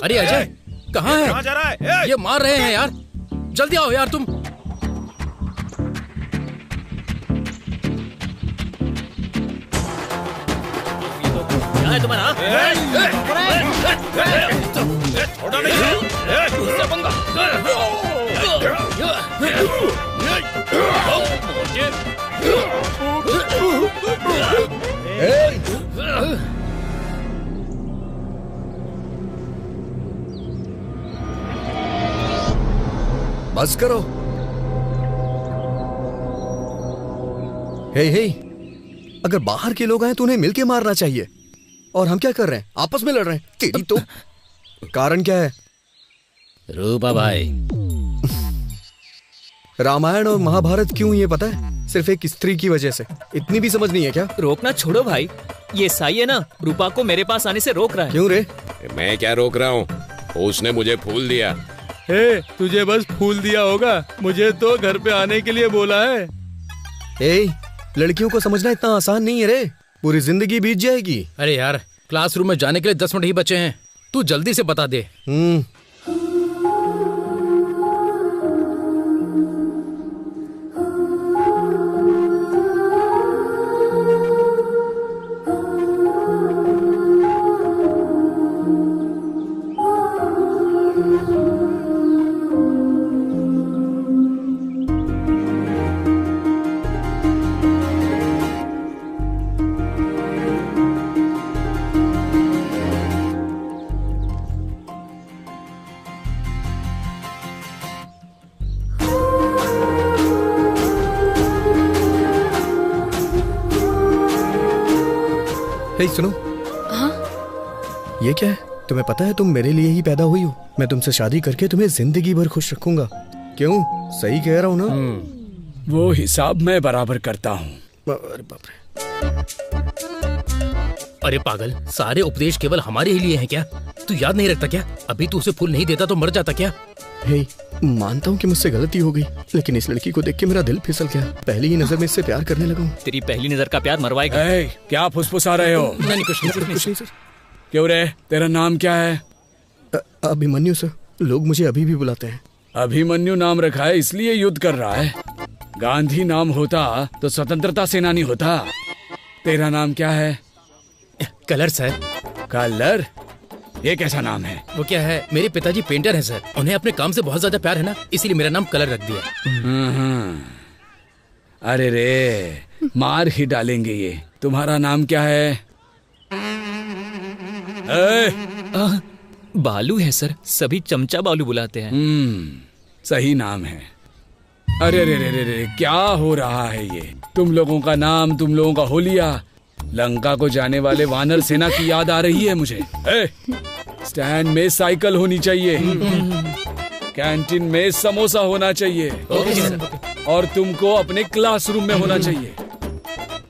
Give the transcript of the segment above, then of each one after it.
अरे अजय कहाँ है? कहाँ जा रहा है? ये मार रहे हैं यार, जल्दी आओ यार तुम। क्या है तुम्हारा? छोड़ा नहीं। उससे पंगा। बस करो। हे हे, अगर बाहर के लोग आए तो उन्हें मिलके मारना चाहिए। और हम क्या कर रहे हैं? आपस में लड़ रहे हैं। तेरी तो कारण क्या है? रूपा भाई, रामायण और महाभारत क्यों ये पता है? सिर्फ एक स्त्री की वजह से। इतनी भी समझ नहीं है क्या? रोकना छोड़ो भाई, ये साई है ना, रूपा को मेरे पास आने से रोक रहा है। क्यों रे? मैं क्या रोक रहा हूँ, उसने मुझे फूल दिया। हे, तुझे बस फूल दिया होगा, मुझे तो घर पे आने के लिए बोला है। ए, लड़कियों को समझना इतना आसान नहीं है रे, पूरी जिंदगी बीत जाएगी। अरे यार क्लासरूम में जाने के लिए 10 मिनट ही बचे हैं, तू जल्दी से बता दे। हे सुनो। हाँ? ये क्या है? तुम्हें पता है तुम मेरे लिए ही पैदा हुई हो। मैं तुमसे शादी करके तुम्हें जिंदगी भर खुश रखूंगा। क्यों? सही कह रहा हूँ ना? वो हिसाब मैं बराबर करता हूँ। अरे बाप रे। अरे पागल, सारे उपदेश केवल हमारे ही लिए हैं क्या? तू याद नहीं रखता क्या? अभी तू उसे फूल नहीं देता तो मर जाता क्या? हे, मानता हूँ कि मुझसे गलती हो गई, लेकिन इस लड़की को देख के मेरा दिल फिसल गया। पहली ही नजर में इससे प्यार करने लगा हूँ। तेरी पहली नजर का प्यार मरवाएगा। क्या फुसफुसा रहे हो? नहीं कुछ नहीं सर। क्यों रे, तेरा नाम क्या है? अभिमन्यु सर, लोग मुझे अभी भी बुलाते हैं। अभिमन्यु नाम रखा है इसलिए युद्ध कर रहा है। गांधी नाम होता तो स्वतंत्रता सेनानी होता। तेरा नाम क्या है? Colour sir. कलर? ये कैसा नाम है? वो क्या है, मेरे पिताजी पेंटर हैं सर, उन्हें अपने काम से बहुत ज्यादा प्यार है ना, इसीलिए मेरा नाम कलर रख दिया। अरे रे, मार ही डालेंगे ये। तुम्हारा नाम क्या है? बालू है सर, सभी चमचा बालू बुलाते हैं। सही नाम है। अरे रे रे रे रे, क्या हो रहा है ये? तुम लोगों का नाम, तुम लोगों का होलिया, लंका को जाने वाले वानर सेना की याद आ रही है मुझे। स्टैंड में साइकिल होनी चाहिए, कैंटीन में समोसा होना चाहिए, और तुमको अपने क्लासरूम में होना चाहिए।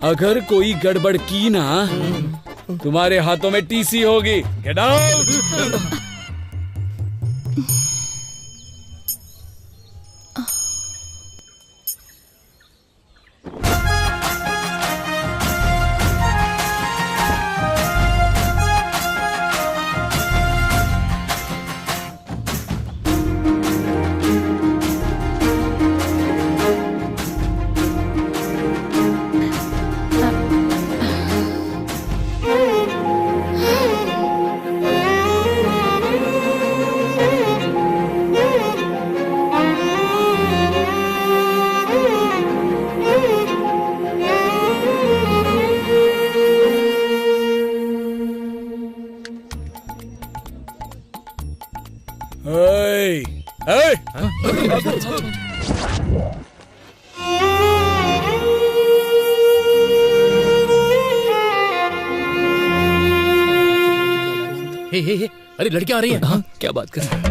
अगर कोई गड़बड़ की ना, तुम्हारे हाथों में टीसी होगी। Get out. हे, अरे लड़कियां आ रही हैं। हाँ, क्या बात कर रहे हैं?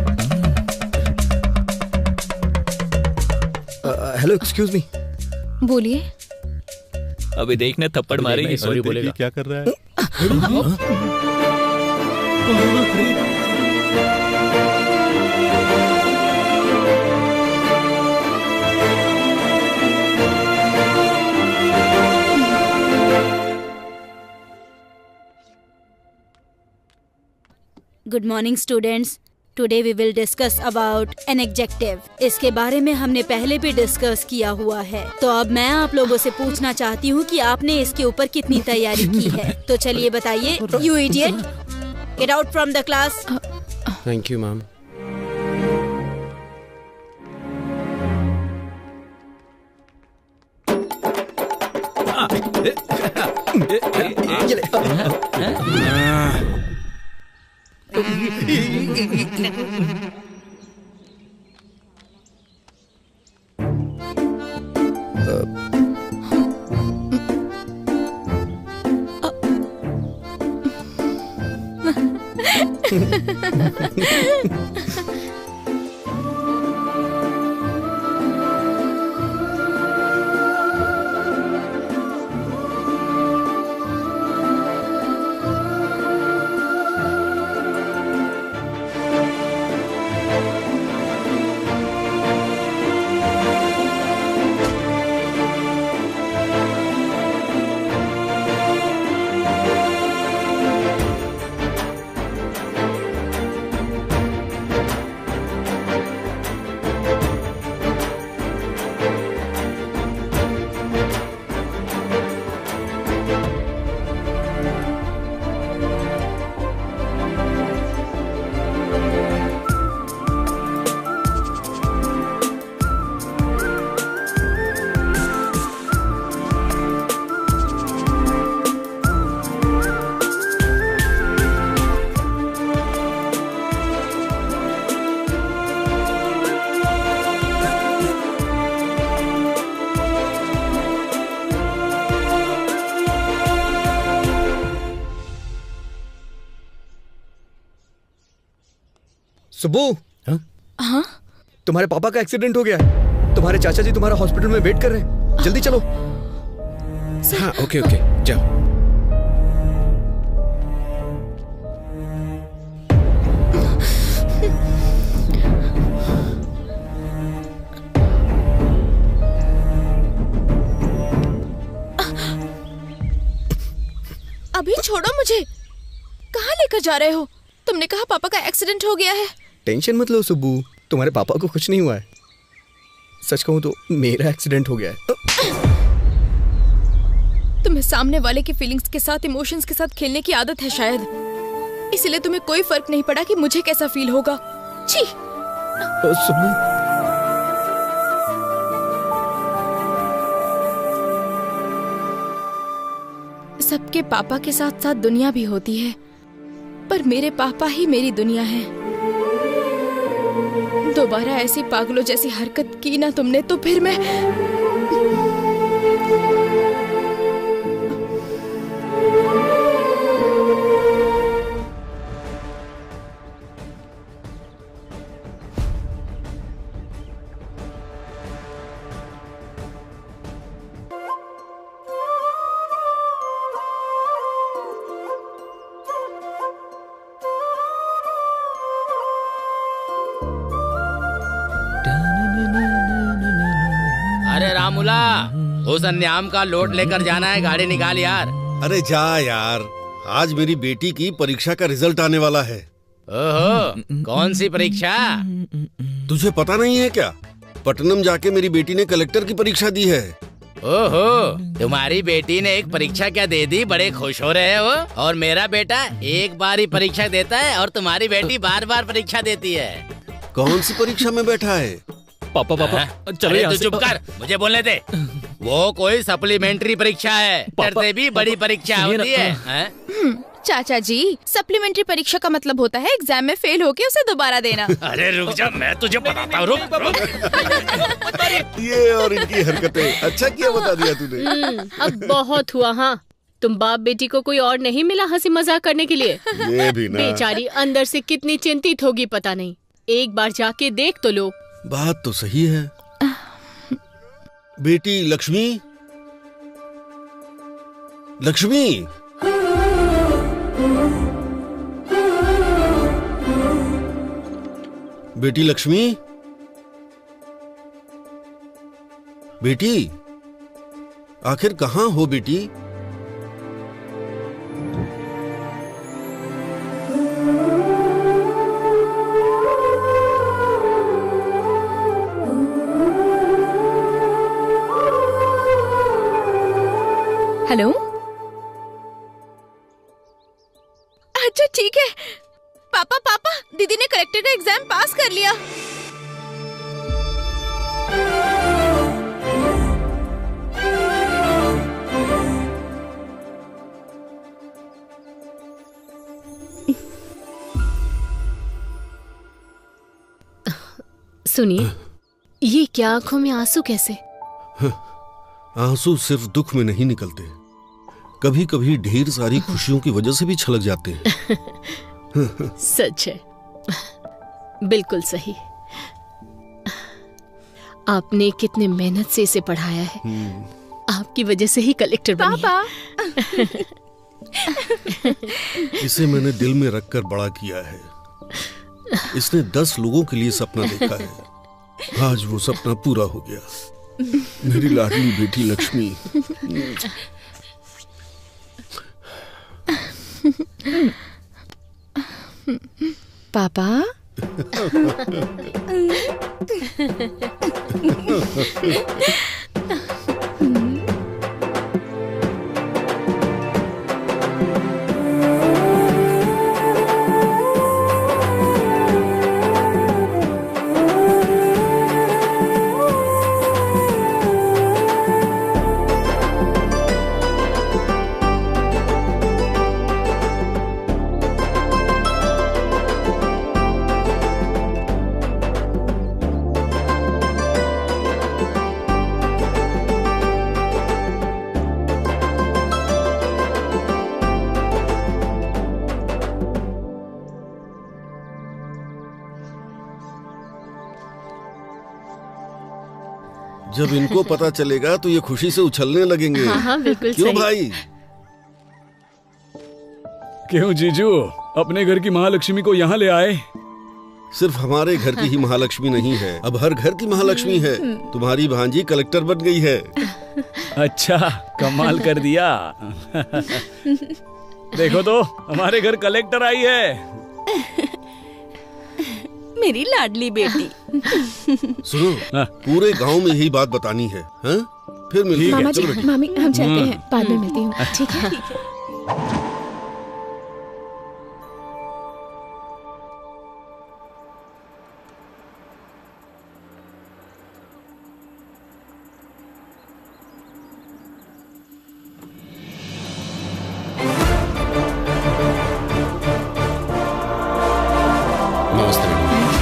Hello, excuse me. बोलिए। अभी देखने थप्पड़ मारेगी। सॉरी बोलेगा। क्या कर रहा है? Good morning students. Today we will discuss about an adjective. इसके बारे में हमने पहले भी डिस्कस किया हुआ है, तो अब मैं आप लोगों से पूछना चाहती हूँ कि आपने इसके ऊपर कितनी तैयारी की है। तो चलिए बताइए। You idiot, get out from the class. Thank you ma'am. Subbu, हाँ? तुम्हारे पापा का एक्सीडेंट हो गया है। तुम्हारे चाचा जी तुम्हारा हॉस्पिटल में वेट कर रहे हैं। जल्दी चलो। हाँ ओके ओके जाओ। अभी छोड़ो मुझे। कहाँ लेकर जा रहे हो? तुमने कहा पापा का एक्सीडेंट हो गया है। टेंशन मत लो सुब्बू, तुम्हारे पापा को कुछ नहीं हुआ है। सच कहूं तो मेरा एक्सीडेंट हो गया है। तुम्हें सामने वाले की फीलिंग्स के साथ, इमोशंस के साथ खेलने की आदत है शायद, इसलिए तुम्हें कोई फर्क नहीं पड़ा कि मुझे कैसा फील होगा। छी। सुब्बू, सबके पापा के साथ साथ दुनिया भी होती है, पर मेरे पापा ही मेरी दुनिया है। दोबारा ऐसी पागलों जैसी हरकत की ना तुमने तो फिर मैं अरे रामुला, उस अन्याम का लोड लेकर जाना है, गाड़ी निकाल यार। अरे जा यार, आज मेरी बेटी की परीक्षा का रिजल्ट आने वाला है। ओहो, कौन सी परीक्षा? तुझे पता नहीं है क्या? पटनम जाके मेरी बेटी ने कलेक्टर की परीक्षा दी है। ओहो, तुम्हारी बेटी ने एक परीक्षा क्या दे दी, बड़े खुश हो रहे हो। और मेरा बेटा एक बार ही परीक्षा देता है और तुम्हारी बेटी बार बार परीक्षा देती है। कौन सी परीक्षा में बैठा है? पापा चलो यहाँ तू से। चुप कर, मुझे बोलने दे। वो कोई सप्लीमेंट्री परीक्षा है, से भी बड़ी परीक्षा होती है। चाचा जी, सप्लीमेंट्री परीक्षा का मतलब होता है एग्जाम में फेल होके उसे दोबारा देना। अरे रुक जा, मैं तुझे बताता हूँ। रुक। ये और इनकी हरकतें। अच्छा किया बता दिया तूने। अब बहुत हुआ। हाँ, तुम बाप बेटी को कोई और नहीं मिला हंसी मजाक करने के लिए? ये भी ना। बेचारी अंदर से कितनी चिंतित होगी पता नहीं। एक बार जाके देख तो लो। बात तो सही है। बेटी लक्ष्मी, लक्ष्मी, बेटी लक्ष्मी, बेटी आखिर कहाँ हो बेटी? कलेक्टर का एग्जाम पास कर लिया। सुनिए, ये क्या आंखों में आंसू कैसे? आंसू सिर्फ दुख में नहीं निकलते, कभी कभी ढेर सारी खुशियों की वजह से भी छलक जाते हैं। सच है, बिल्कुल सही। आपने कितने मेहनत से इसे पढ़ाया है, आपकी वजह से ही कलेक्टर बनी है। इसे मैंने दिल में रखकर बड़ा किया है। इसने 10 लोगों के लिए सपना देखा है, आज वो सपना पूरा हो गया। मेरी लाडली बेटी लक्ष्मी। पापा जब इनको पता चलेगा तो ये खुशी से उछलने लगेंगे। हाँ, बिल्कुल क्यों सही। भाई? क्यों जीजू, अपने घर की महालक्ष्मी को यहाँ ले आए? सिर्फ हमारे घर की ही महालक्ष्मी नहीं है, अब हर घर की महालक्ष्मी है। तुम्हारी भांजी कलेक्टर बन गई है। अच्छा, कमाल कर दिया। देखो तो, हमारे घर कलेक्टर आई है। मेरी लाडली बेटी। सुनो, पूरे गांव में यही बात बतानी है, हाँ? फिर मिलते हैं। मामा जी, चलो बेटी। मामी हम चलते हैं, बाद में मिलती हूँ। ठीक है। नमस्ते थैंक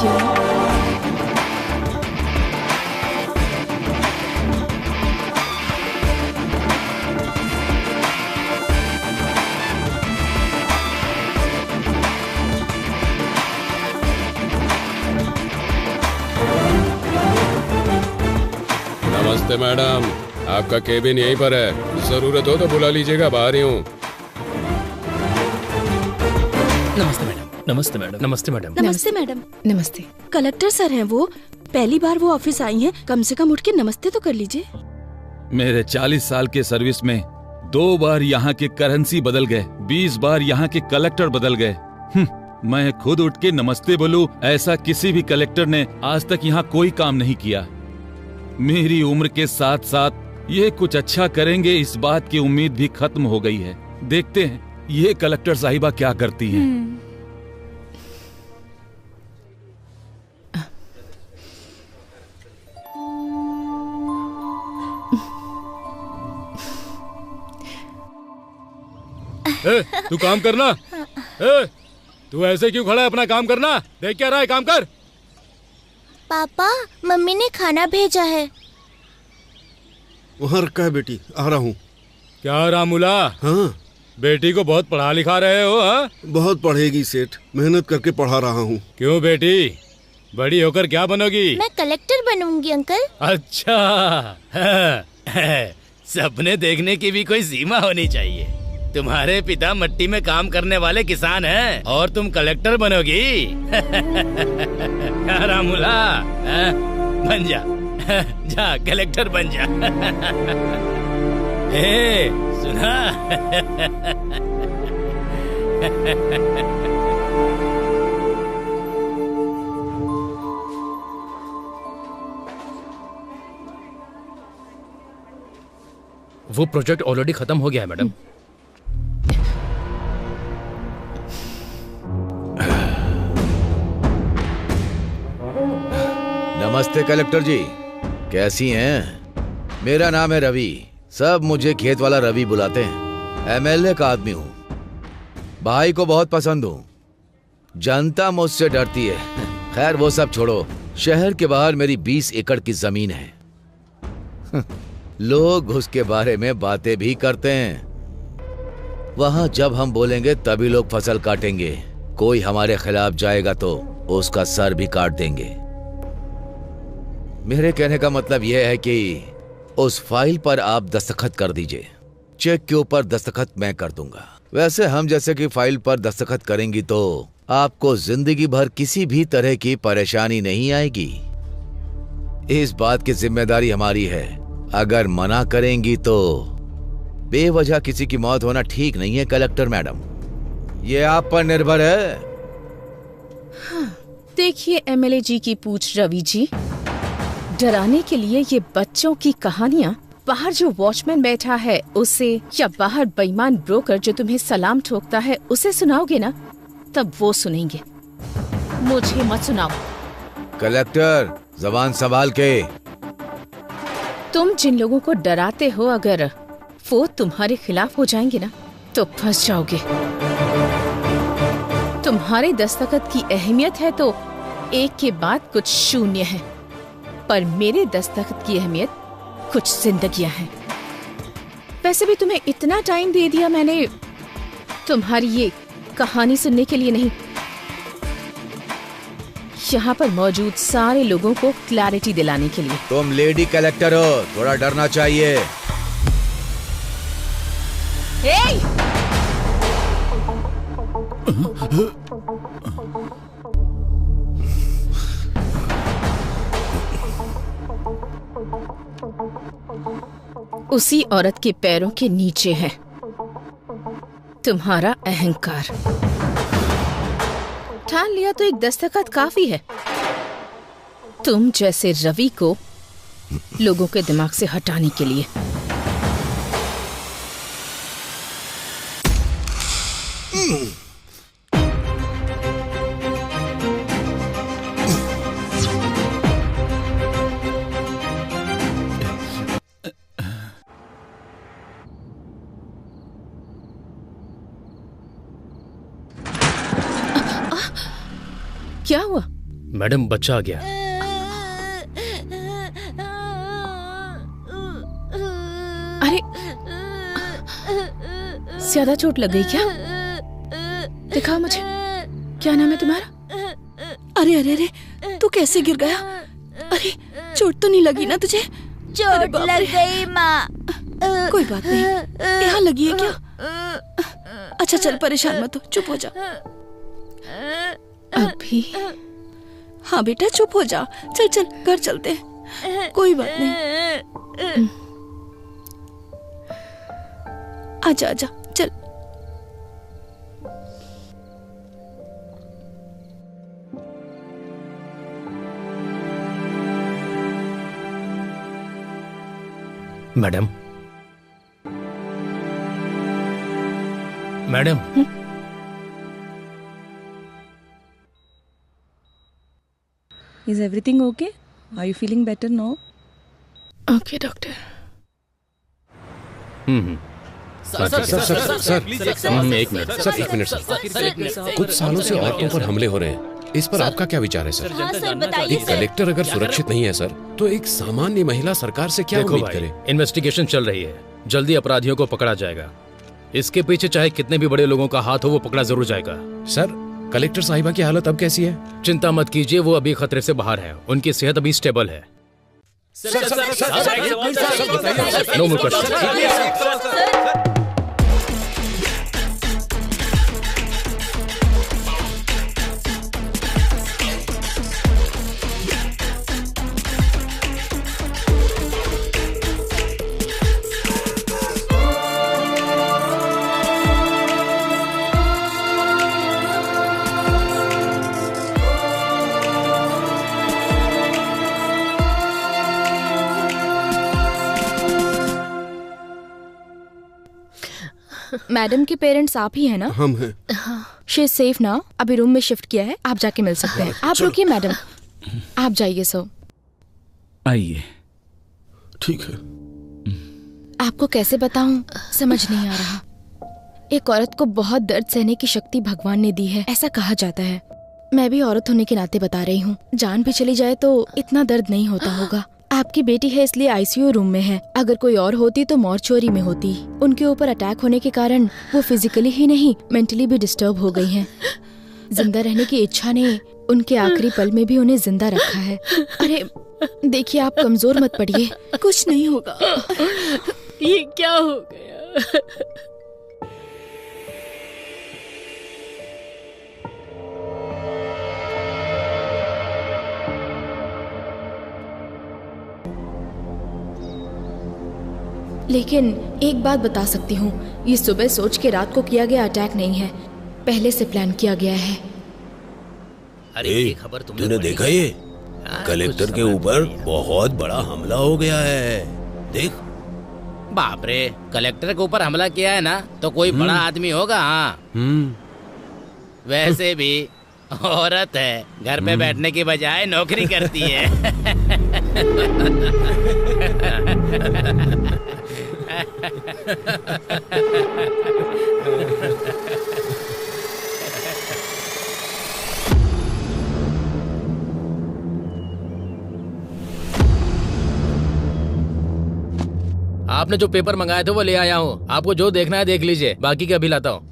यू। नमस्ते मैडम, आपका केबिन यहीं पर है, जरूरत हो तो बुला लीजिएगा, बाहर ही हूँ। नमस्ते मैडम। नमस्ते मैडम। नमस्ते मैडम। नमस्ते मैडम। नमस्ते। कलेक्टर सर हैं वो, पहली बार वो ऑफिस आई हैं, कम से कम उठ के नमस्ते तो कर लीजिए। मेरे 40 साल के सर्विस में 2 बार यहाँ के करेंसी बदल गए, 20 बार यहाँ के कलेक्टर बदल गए। मैं खुद उठ के नमस्ते बोलूं, ऐसा किसी भी कलेक्टर ने आज तक यहाँ कोई काम नहीं किया। मेरी उम्र के साथ साथ ये कुछ अच्छा करेंगे, इस बात की उम्मीद भी खत्म हो गई है। देखते हैं ये कलेक्टर साहिबा क्या करती हैं। तू काम करना। तू ऐसे क्यों खड़ा है? अपना काम करना। देख क्या रहा है, काम कर। पापा, मम्मी ने खाना भेजा है। वहाँ रखा है बेटी, आ रहा हूँ। क्या रामूला? हाँ, बेटी को बहुत पढ़ा लिखा रहे हो? हाँ, बहुत पढ़ेगी सेठ, मेहनत करके पढ़ा रहा हूँ। क्यों बेटी, बड़ी होकर क्या बनोगी? मैं कलेक्टर बनूंगी अंकल। अच्छा, सपने देखने की भी कोई सीमा होनी चाहिए। तुम्हारे पिता मिट्टी में काम करने वाले किसान हैं और तुम कलेक्टर बनोगी। रामूला, बन जा, जा कलेक्टर बन जा। ए, सुना? वो प्रोजेक्ट ऑलरेडी खत्म हो गया है मैडम। नमस्ते कलेक्टर जी, कैसी हैं? मेरा नाम है रवि, सब मुझे खेत वाला रवि बुलाते हैं। एमएलए का आदमी हूँ, भाई को बहुत पसंद हूँ, जनता मुझसे डरती है। खैर वो सब छोड़ो, शहर के बाहर मेरी 20 एकड़ की जमीन है। लोग उसके बारे में बातें भी करते हैं। वहां जब हम बोलेंगे तभी लोग फसल काटेंगे, कोई हमारे खिलाफ जाएगा तो उसका सर भी काट देंगे। मेरे कहने का मतलब यह है कि उस फाइल पर आप दस्तखत कर दीजिए, चेक के ऊपर दस्तखत मैं कर दूंगा। वैसे हम जैसे कि फाइल पर दस्तखत करेंगी तो आपको जिंदगी भर किसी भी तरह की परेशानी नहीं आएगी। इस बात की जिम्मेदारी हमारी है, अगर मना करेंगी तो बेवजह किसी की मौत होना ठीक नहीं है कलेक्टर मैडम, ये आप पर निर्भर है। देखिए एमएलए जी की पूछ रवि जी, डराने के लिए ये बच्चों की कहानियाँ बाहर जो वॉचमैन बैठा है उसे, या बाहर बेईमान ब्रोकर जो तुम्हें सलाम ठोकता है उसे सुनाओगे ना, तब वो सुनेंगे, मुझे मत सुनाओ। कलेक्टर जबान संभाल के। तुम जिन लोगों को डराते हो, अगर वो तुम्हारे खिलाफ हो जाएंगे ना तो फंस जाओगे। तुम्हारे दस्तखत की अहमियत है तो एक के बाद कुछ शून्य है, पर मेरे दस्तखत की अहमियत कुछ जिंदगियां हैं। वैसे भी तुम्हें इतना टाइम दे दिया मैंने तुम्हारी ये कहानी सुनने के लिए नहीं, यहाँ पर मौजूद सारे लोगों को क्लैरिटी दिलाने के लिए। तुम लेडी कलेक्टर हो, थोड़ा डरना चाहिए। उसी औरत के पैरों के नीचे है तुम्हारा अहंकार। ठान लिया तो एक दस्तखत काफी है तुम जैसे रवि को लोगों के दिमाग से हटाने के लिए। क्या हुआ? मैडम बच्चा आ गया। अरे ज्यादा चोट लग गई क्या? दिखाओ मुझे, क्या नाम है तुम्हारा? अरे अरे अरे, तू कैसे गिर गया? अरे चोट तो नहीं लगी ना तुझे? चोट लग गई माँ। कोई बात नहीं, यहाँ लगी है क्या? अच्छा चल परेशान मत हो, चुप हो जा। अभी? हाँ बेटा चुप हो जा, चल चल घर चलते हैं, कोई बात नहीं। आजा आजा चल। Madam, madam Is everything okay? Are you feeling better now? Okay, doctor. Sir एक मिनट सर, कुछ सालों से औरतों पर हमले हो रहे हैं, इस पर आपका क्या विचार है सर? हाँ सर बताइए। एक कलेक्टर अगर सुरक्षित नहीं है सर, तो एक सामान्य महिला सरकार से क्या उम्मीद करे? इन्वेस्टिगेशन चल रही है, जल्दी अपराधियों को पकड़ा जाएगा। इसके पीछे चाहे कितने भी बड़े लोगों का हाथ हो, वो पकड़ा जरूर जाएगा। सर कलेक्टर साहिबा की हालत अब कैसी है? चिंता मत कीजिए, वो अभी खतरे से बाहर हैं, उनकी सेहत अभी स्टेबल है। No more question. मैडम के पेरेंट्स आप ही हैं ना? हम हैं। शी इज सेफ ना, अभी रूम में शिफ्ट किया है, आप जाके मिल सकते हैं। आप रुकिए मैडम, आप जाइए सर। आइए। ठीक है। आपको कैसे बताऊं, समझ नहीं आ रहा। एक औरत को बहुत दर्द सहने की शक्ति भगवान ने दी है, ऐसा कहा जाता है। मैं भी औरत होने के नाते बता रही हूँ, जान भी चली जाए तो इतना दर्द नहीं होता होगा। आपकी बेटी है इसलिए आईसीयू रूम में है, अगर कोई और होती तो मॉर्चुरी में होती। उनके ऊपर अटैक होने के कारण वो फिजिकली ही नहीं मेंटली भी डिस्टर्ब हो गई हैं। जिंदा रहने की इच्छा ने उनके आखिरी पल में भी उन्हें जिंदा रखा है। अरे देखिए, आप कमजोर मत पड़िए, कुछ नहीं होगा। ये क्या हो गया? लेकिन एक बात बता सकती हूँ, ये सुबह सोच के रात को किया गया अटैक नहीं है, पहले से प्लान किया गया है। अरे ये खबर तूने देखा ये? कलेक्टर के ऊपर बहुत बड़ा हमला हो गया है, देख। बाप रे, कलेक्टर के ऊपर हमला किया है ना, तो कोई बड़ा आदमी होगा। हाँ, वैसे भी औरत है, घर पे बैठने की बजाय नौकरी करती है। आपने जो पेपर मंगाए थे वो ले आया हूँ, आपको जो देखना है देख लीजिए, बाकी का अभी लाता हूँ।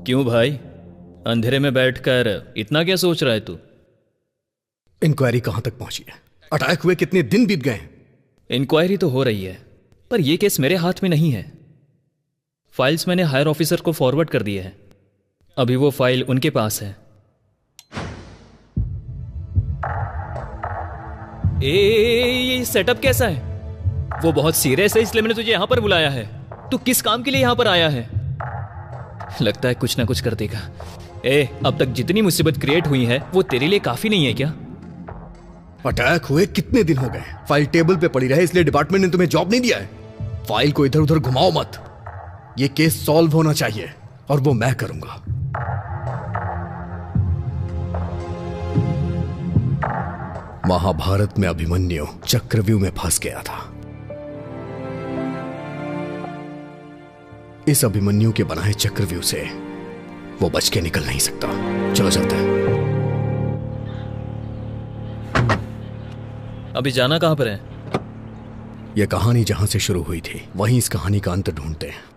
क्यों भाई, अंधेरे में बैठकर इतना क्या सोच रहा है तू? इंक्वायरी कहां तक पहुंची है? अटैक हुए कितने दिन बीत गए? इंक्वायरी तो हो रही है, पर यह केस मेरे हाथ में नहीं है। फाइल्स मैंने हायर ऑफिसर को फॉरवर्ड कर दिए हैं, अभी वो फाइल उनके पास है। ये सेटअप कैसा है? वो बहुत सीरियस है, इसलिए मैंने तुझे यहां पर बुलाया है। तू किस काम के लिए यहां पर आया है? लगता है कुछ ना कुछ कर देगा। अब तक जितनी मुसीबत क्रिएट हुई है वो तेरे लिए काफी नहीं है क्या? अटैक हुए कितने दिन हो गए? फाइल टेबल पे पड़ी रहे इसलिए डिपार्टमेंट ने तुम्हें जॉब नहीं दिया है। फाइल को इधर उधर घुमाओ मत, ये केस सॉल्व होना चाहिए और वो मैं करूंगा। महाभारत में अभिमन्यु चक्रव्यूह में फंस गया था। इस अभिमन्यु के बनाए चक्रव्यूह से वो बच के निकल नहीं सकता। चलो चलते हैं। अभी जाना कहां पर है? यह कहानी जहां से शुरू हुई थी वहीं इस कहानी का अंत ढूंढते हैं।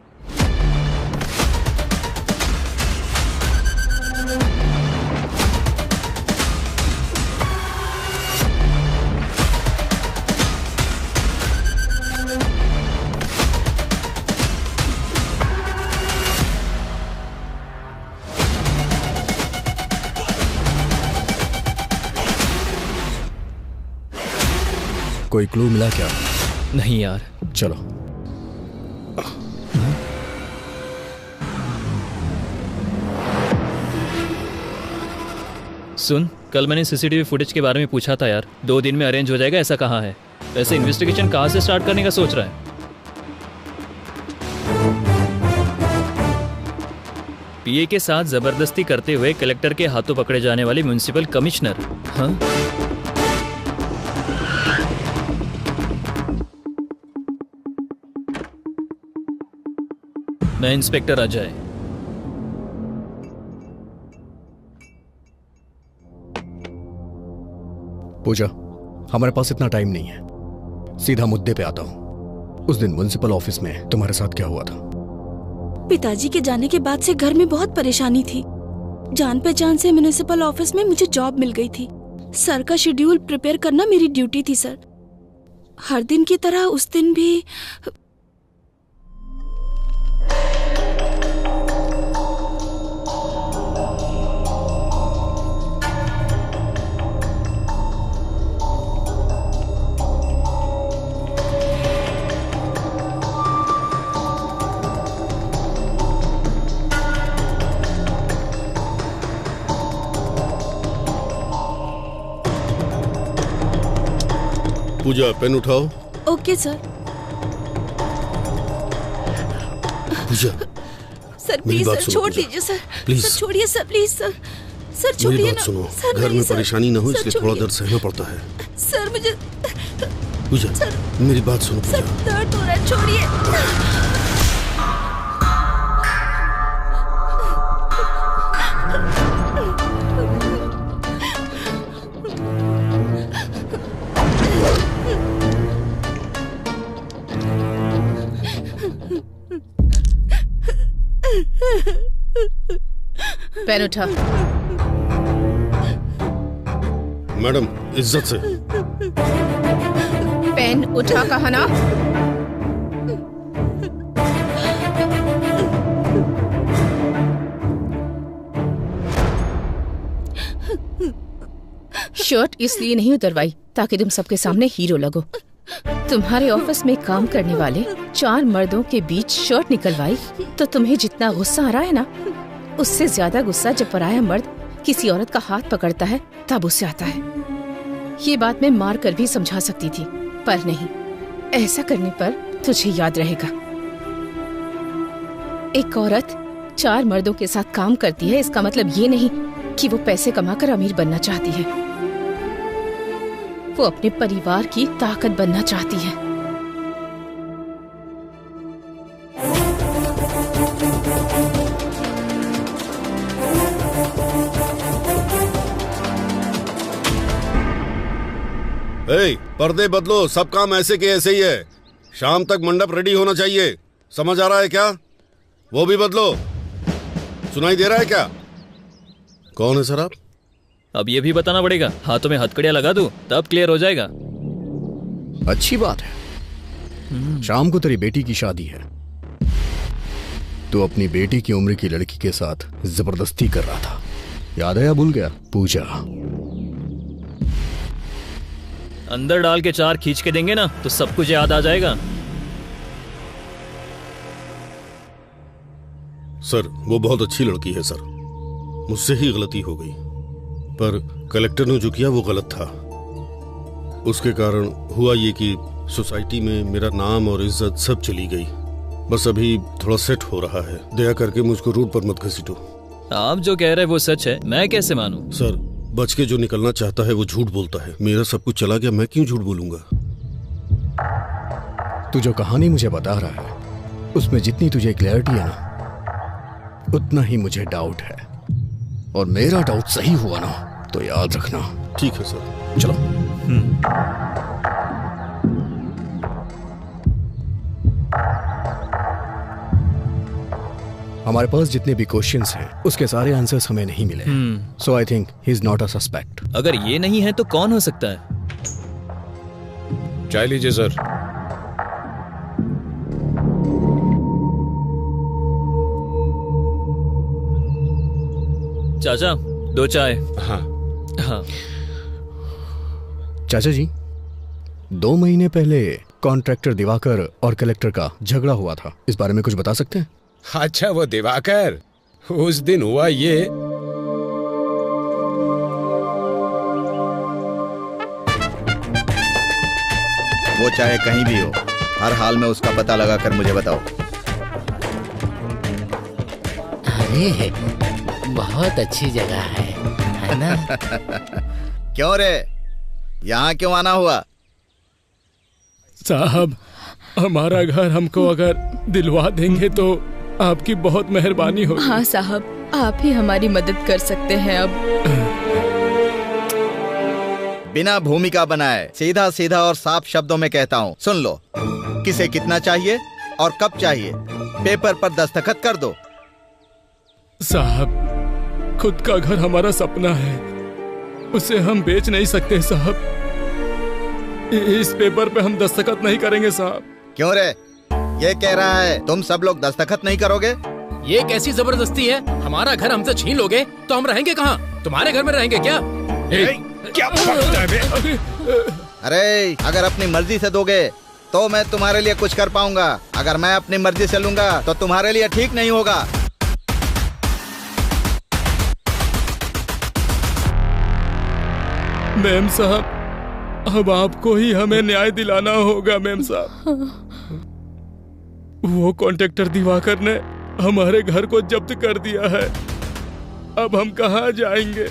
कोई क्लू मिला क्या? नहीं यार। चलो। सुन, कल मैंने सीसीटीवी फुटेज के बारे में पूछा था यार, 2 दिन में अरेंज हो जाएगा ऐसा कहा है। वैसे इन्वेस्टिगेशन कहां से स्टार्ट करने का सोच रहा है? पीए के साथ जबरदस्ती करते हुए कलेक्टर के हाथों पकड़े जाने वाले म्युनिसिपल कमिश्नर। हाँ? मैं इंस्पेक्टर अजय। पूजा, हमारे पास इतना टाइम नहीं है, सीधा मुद्दे पे आता हूँ। उस दिन म्युनिसिपल ऑफिस में तुम्हारे साथ क्या हुआ था? पिताजी के जाने के बाद से घर में बहुत परेशानी थी। जान पहचान से म्युनिसिपल ऑफिस में मुझे जॉब मिल गई थी। सर का शेड्यूल प्रिपेयर करना मेरी ड्यूटी थी सर। हर दिन की तरह उस दिन भी पूजा, पेन उठाओ। Okay sir. Pooja, sir please sir, छोड़ दीजिए सर। प्लीज सर छोड़िए सर, प्लीज सर। सर छोड़िए मेरी ना। बात सुनो, सर घर नहीं, में सर। परेशानी ना हो सर, इसलिए थोड़ा छोड़िए। दर्द सहना पड़ता है। सर मुझे पूजा, मेरी बात सुनो पूजा। सर दर्द हो रहा है, छोड़िए। पेन उठा। मैडम, इज्जत से। पेन उठा कहा ना। शर्ट इसलिए नहीं उतरवाई ताकि तुम सबके सामने हीरो लगो। तुम्हारे ऑफिस में काम करने वाले 4 मर्दों के बीच शर्ट निकलवाई तो तुम्हें जितना गुस्सा आ रहा है ना, उससे ज्यादा गुस्सा जब पराया मर्द किसी औरत का हाथ पकड़ता है तब उससे आता है। ये बात मैं मार कर भी समझा सकती थी, पर नहीं। ऐसा करने पर तुझे याद रहेगा। एक औरत 4 मर्दों के साथ काम करती है, इसका मतलब ये नहीं कि वो पैसे कमाकर अमीर बनना चाहती है। वो अपने परिवार की ताकत बनना चाहती है। पर्दे बदलो, सब काम ऐसे के ऐसे ही है। शाम तक मंडप रेडी होना चाहिए, समझ आ रहा है क्या? वो भी बदलो। सुनाई दे रहा है क्या? कौन है सर आप? अब ये भी बताना पड़ेगा। हाथों में हथकड़ियां लगा दूं तब क्लियर हो जाएगा। अच्छी बात है। शाम को तेरी बेटी की शादी है। तू अपनी बेटी की उम्र की लड़की के साथ जबरदस्ती कर रहा था, याद है या भूल गया? पूजा, अंदर डाल के 4 खींच के देंगे ना तो सब कुछ याद आ जाएगा। सर, वो बहुत अच्छी लड़की है सर। मुझसे ही गलती हो गई, पर कलेक्टर ने जो किया वो गलत था। उसके कारण हुआ ये कि सोसाइटी में मेरा नाम और इज्जत सब चली गई। बस अभी थोड़ा सेट हो रहा है। दया करके मुझको रोड पर मत घसीटो। आप जो कह रहे हैं वो सच है, मैं कैसे मानूं? सर, बच के जो निकलना चाहता है वो झूठ बोलता है। मेरा सब कुछ चला गया, मैं क्यों झूठ बोलूंगा? तू जो कहानी मुझे बता रहा है उसमें जितनी तुझे क्लैरिटी है ना, उतना ही मुझे डाउट है। और मेरा डाउट सही हुआ ना तो याद रखना। ठीक है सर, चलो। हमारे पास जितने भी क्वेश्चंस हैं उसके सारे आंसर्स हमें नहीं मिले। So I think he is not a suspect. अगर ये नहीं है तो कौन हो सकता है? चाय लीजिए सर। चाचा, 2 चाय। हाँ हाँ। चाचा जी, 2 महीने पहले कॉन्ट्रैक्टर दिवाकर और कलेक्टर का झगड़ा हुआ था, इस बारे में कुछ बता सकते हैं? अच्छा, वो दिवाकर, उस दिन हुआ ये। वो चाहे कहीं भी हो, हर हाल में उसका पता लगाकर मुझे बताओ। अरे बहुत अच्छी जगह है ना? क्यों रे, यहाँ क्यों आना हुआ? साहब, हमारा घर हमको अगर दिलवा देंगे तो आपकी बहुत मेहरबानी होगी। हाँ साहब, आप ही हमारी मदद कर सकते हैं अब। बिना भूमिका बनाए सीधा सीधा और साफ शब्दों में कहता हूँ, सुन लो। किसे कितना चाहिए और कब चाहिए, पेपर पर दस्तखत कर दो। साहब, खुद का घर हमारा सपना है, उसे हम बेच नहीं सकते साहब। इस पेपर पे हम दस्तखत नहीं करेंगे साहब। क्यों रे, ये कह रहा है तुम सब लोग दस्तखत नहीं करोगे? ये कैसी जबरदस्ती है? हमारा घर हमसे छीन लोगे तो हम रहेंगे कहाँ? तुम्हारे घर में रहेंगे क्या? क्या अरे अगर अपनी मर्जी से दोगे तो मैं तुम्हारे लिए कुछ कर पाऊंगा, अगर मैं अपनी मर्जी से लूंगा तो तुम्हारे लिए ठीक नहीं होगा। मैम साहब, अब आपको ही हमें न्याय दिलाना होगा मैम साहब। वो कॉन्ट्रैक्टर दिवाकर ने हमारे घर को जब्त कर दिया है, अब हम कहाँ जाएंगे?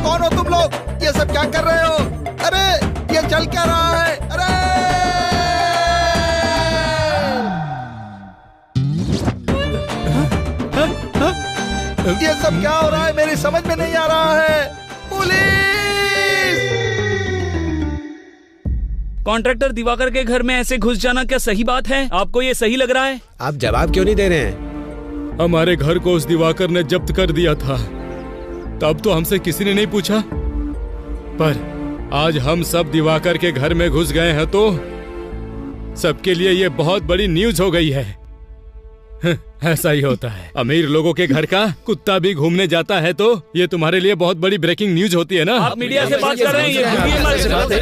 कौन हो तुम लोग? ये सब क्या कर रहे हो? अरे ये चल क्या रहा है? अरे ये सब क्या हो रहा है? मेरी समझ में नहीं आ रहा है। पुलिस! कॉन्ट्रैक्टर दिवाकर के घर में ऐसे घुस जाना क्या सही बात है? आपको ये सही लग रहा है? आप जवाब क्यों नहीं दे रहे हैं? हमारे घर को उस दिवाकर ने जब्त कर दिया था, तब तो हमसे किसी ने नहीं पूछा, पर आज हम सब दिवाकर के घर में घुस गए हैं तो सबके लिए ये बहुत बड़ी न्यूज हो गई है। ऐसा ही होता है, अमीर लोगों के घर का कुत्ता भी घूमने जाता है तो ये तुम्हारे लिए बहुत बड़ी ब्रेकिंग न्यूज होती है ना। आप मीडिया से बात कर रहे हैं,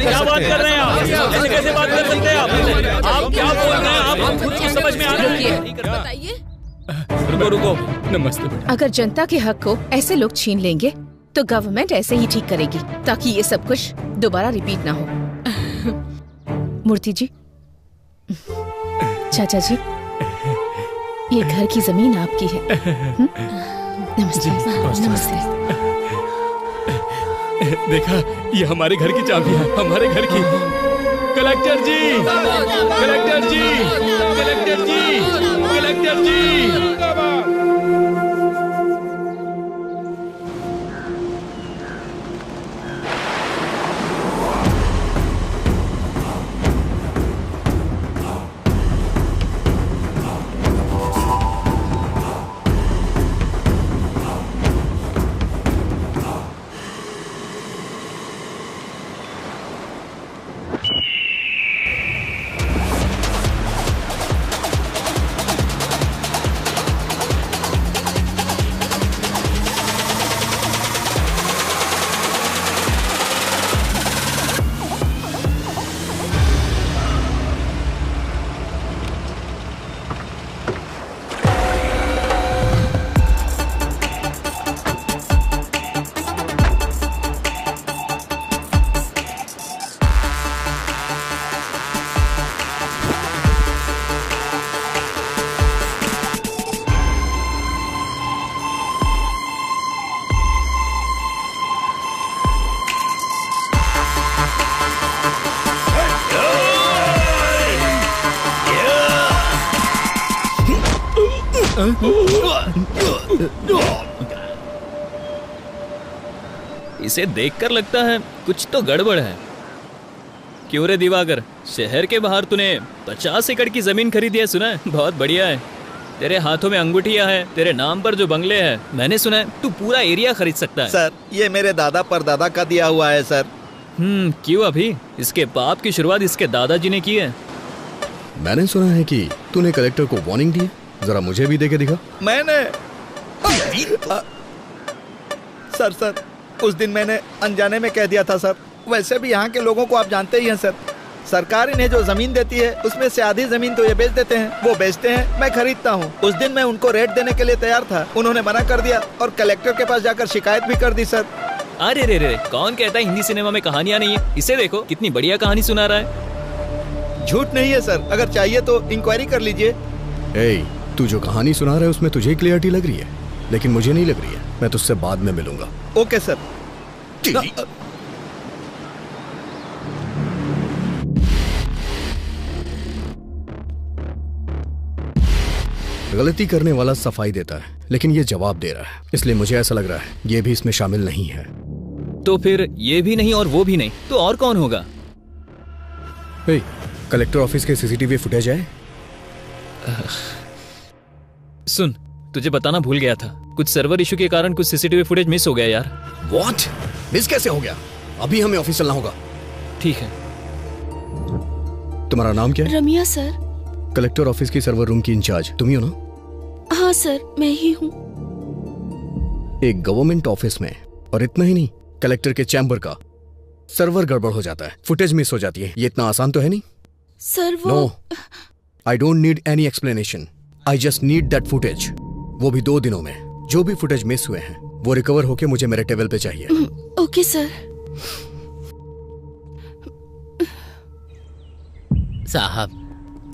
क्या बात कर रहे हैं आप? ऐसे कैसे बात कर सकते हैं आप क्या बोल रहे हैं आप? हम खुद को समझ में आ रही है। बताइए। रुको रुको, नमस्ते। अगर जनता के हक को ऐसे लोग छीन लेंगे तो गवर्नमेंट ऐसे ही ठीक करेगी ताकि ये सब कुछ दोबारा रिपीट ना हो। मूर्ति जी, चाचा जी, ये घर की जमीन आपकी है। नमस्ते। नमस्ते। देखा, ये हमारे घर की चाबी है, हमारे घर की। कलेक्टर जी, कलेक्टर जी, कलेक्टर जी, कलेक्टर जी। इसे देखकर लगता है कुछ तो गड़बड़ है। क्यों रे दिवाकर, शहर के बाहर तूने 50 एकड़ की जमीन खरीदी है, सुना है? बहुत बढ़िया है। तेरे हाथों में अंगूठियां हैं, तेरे नाम पर जो बंगले हैं, मैंने सुना है तू पूरा एरिया खरीद सकता है। सर, ये मेरे दादा परदादा का दिया हुआ है सर। क्यों अभी? इसके बाप की शुरुआत इसके दादाजी ने की है। मैंने सुना है कि तूने कलेक्टर को वार्निंग दी, जरा मुझे भी दे के दिखा। मैंने सर उस दिन मैंने अनजाने में कह दिया था सर। वैसे भी यहाँ के लोगों को आप जानते ही हैं सर, सरकार इन्हें जो जमीन देती है उसमें से आधी जमीन तो ये बेच देते हैं, वो बेचते हैं, मैं खरीदता हूँ। उस दिन मैं उनको रेट देने के लिए तैयार था, उन्होंने मना कर दिया और कलेक्टर के पास जाकर शिकायत भी कर दी सर। अरे रे रे, कौन कहता है हिंदी सिनेमा में कहानियां नहीं है? इसे देखो कितनी बढ़िया कहानी सुना रहा है। झूठ नहीं है सर, अगर चाहिए तो इंक्वायरी कर लीजिए। तू जो कहानी सुना रहा है उसमें तुझे क्लियरिटी लग रही है, लेकिन मुझे नहीं लग रही है। मैं तुझसे बाद में मिलूंगा। Okay sir. गलती करने वाला सफाई देता है, लेकिन ये जवाब दे रहा है, इसलिए मुझे ऐसा लग रहा है ये भी इसमें शामिल नहीं है। तो फिर ये भी नहीं और वो भी नहीं, तो और कौन होगा? कलेक्टर ऑफिस के सीसीटीवी फुटेज है? सुन, तुझे बताना भूल गया था, कुछ सर्वर इशू के कारण कुछ सीसीटीवी फुटेज मिस हो गया यार। व्हाट? मिस कैसे हो गया? अभी हमें ऑफिस चलना होगा। ठीक है। तुम्हारा नाम क्या है? रमिया सर। कलेक्टर ऑफिस की सर्वर रूम की इंचार्ज तुम ही हो ना? हाँ सर, मैं ही हूँ। एक गवर्नमेंट ऑफिस में, और इतना ही नहीं, कलेक्टर के चैम्बर का सर्वर गड़बड़ हो जाता है, फुटेज मिस हो जाती है, ये इतना आसान तो है नहीं। सर वो no, I don't need any explanation, I just need that footage, वो भी 2 दिनों में। जो भी फुटेज मिस हुए हैं वो रिकवर होके मुझे मेरे टेबल पे चाहिए। Okay sir. साहब,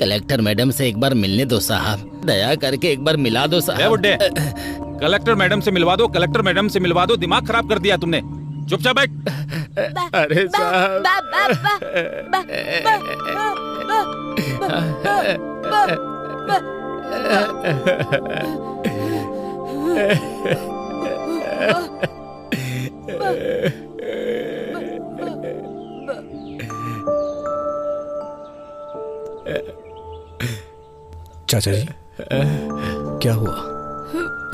कलेक्टर मैडम से एक बार मिलने दो साहब, दया करके एक बार मिला दो साहब। बुड्ढे, कलेक्टर मैडम से मिलवा दो, कलेक्टर मैडम से मिलवा दो, दिमाग खराब कर दिया तुमने। चुपचाप बैठ। अरे साहब, चाचा जी, क्या हुआ?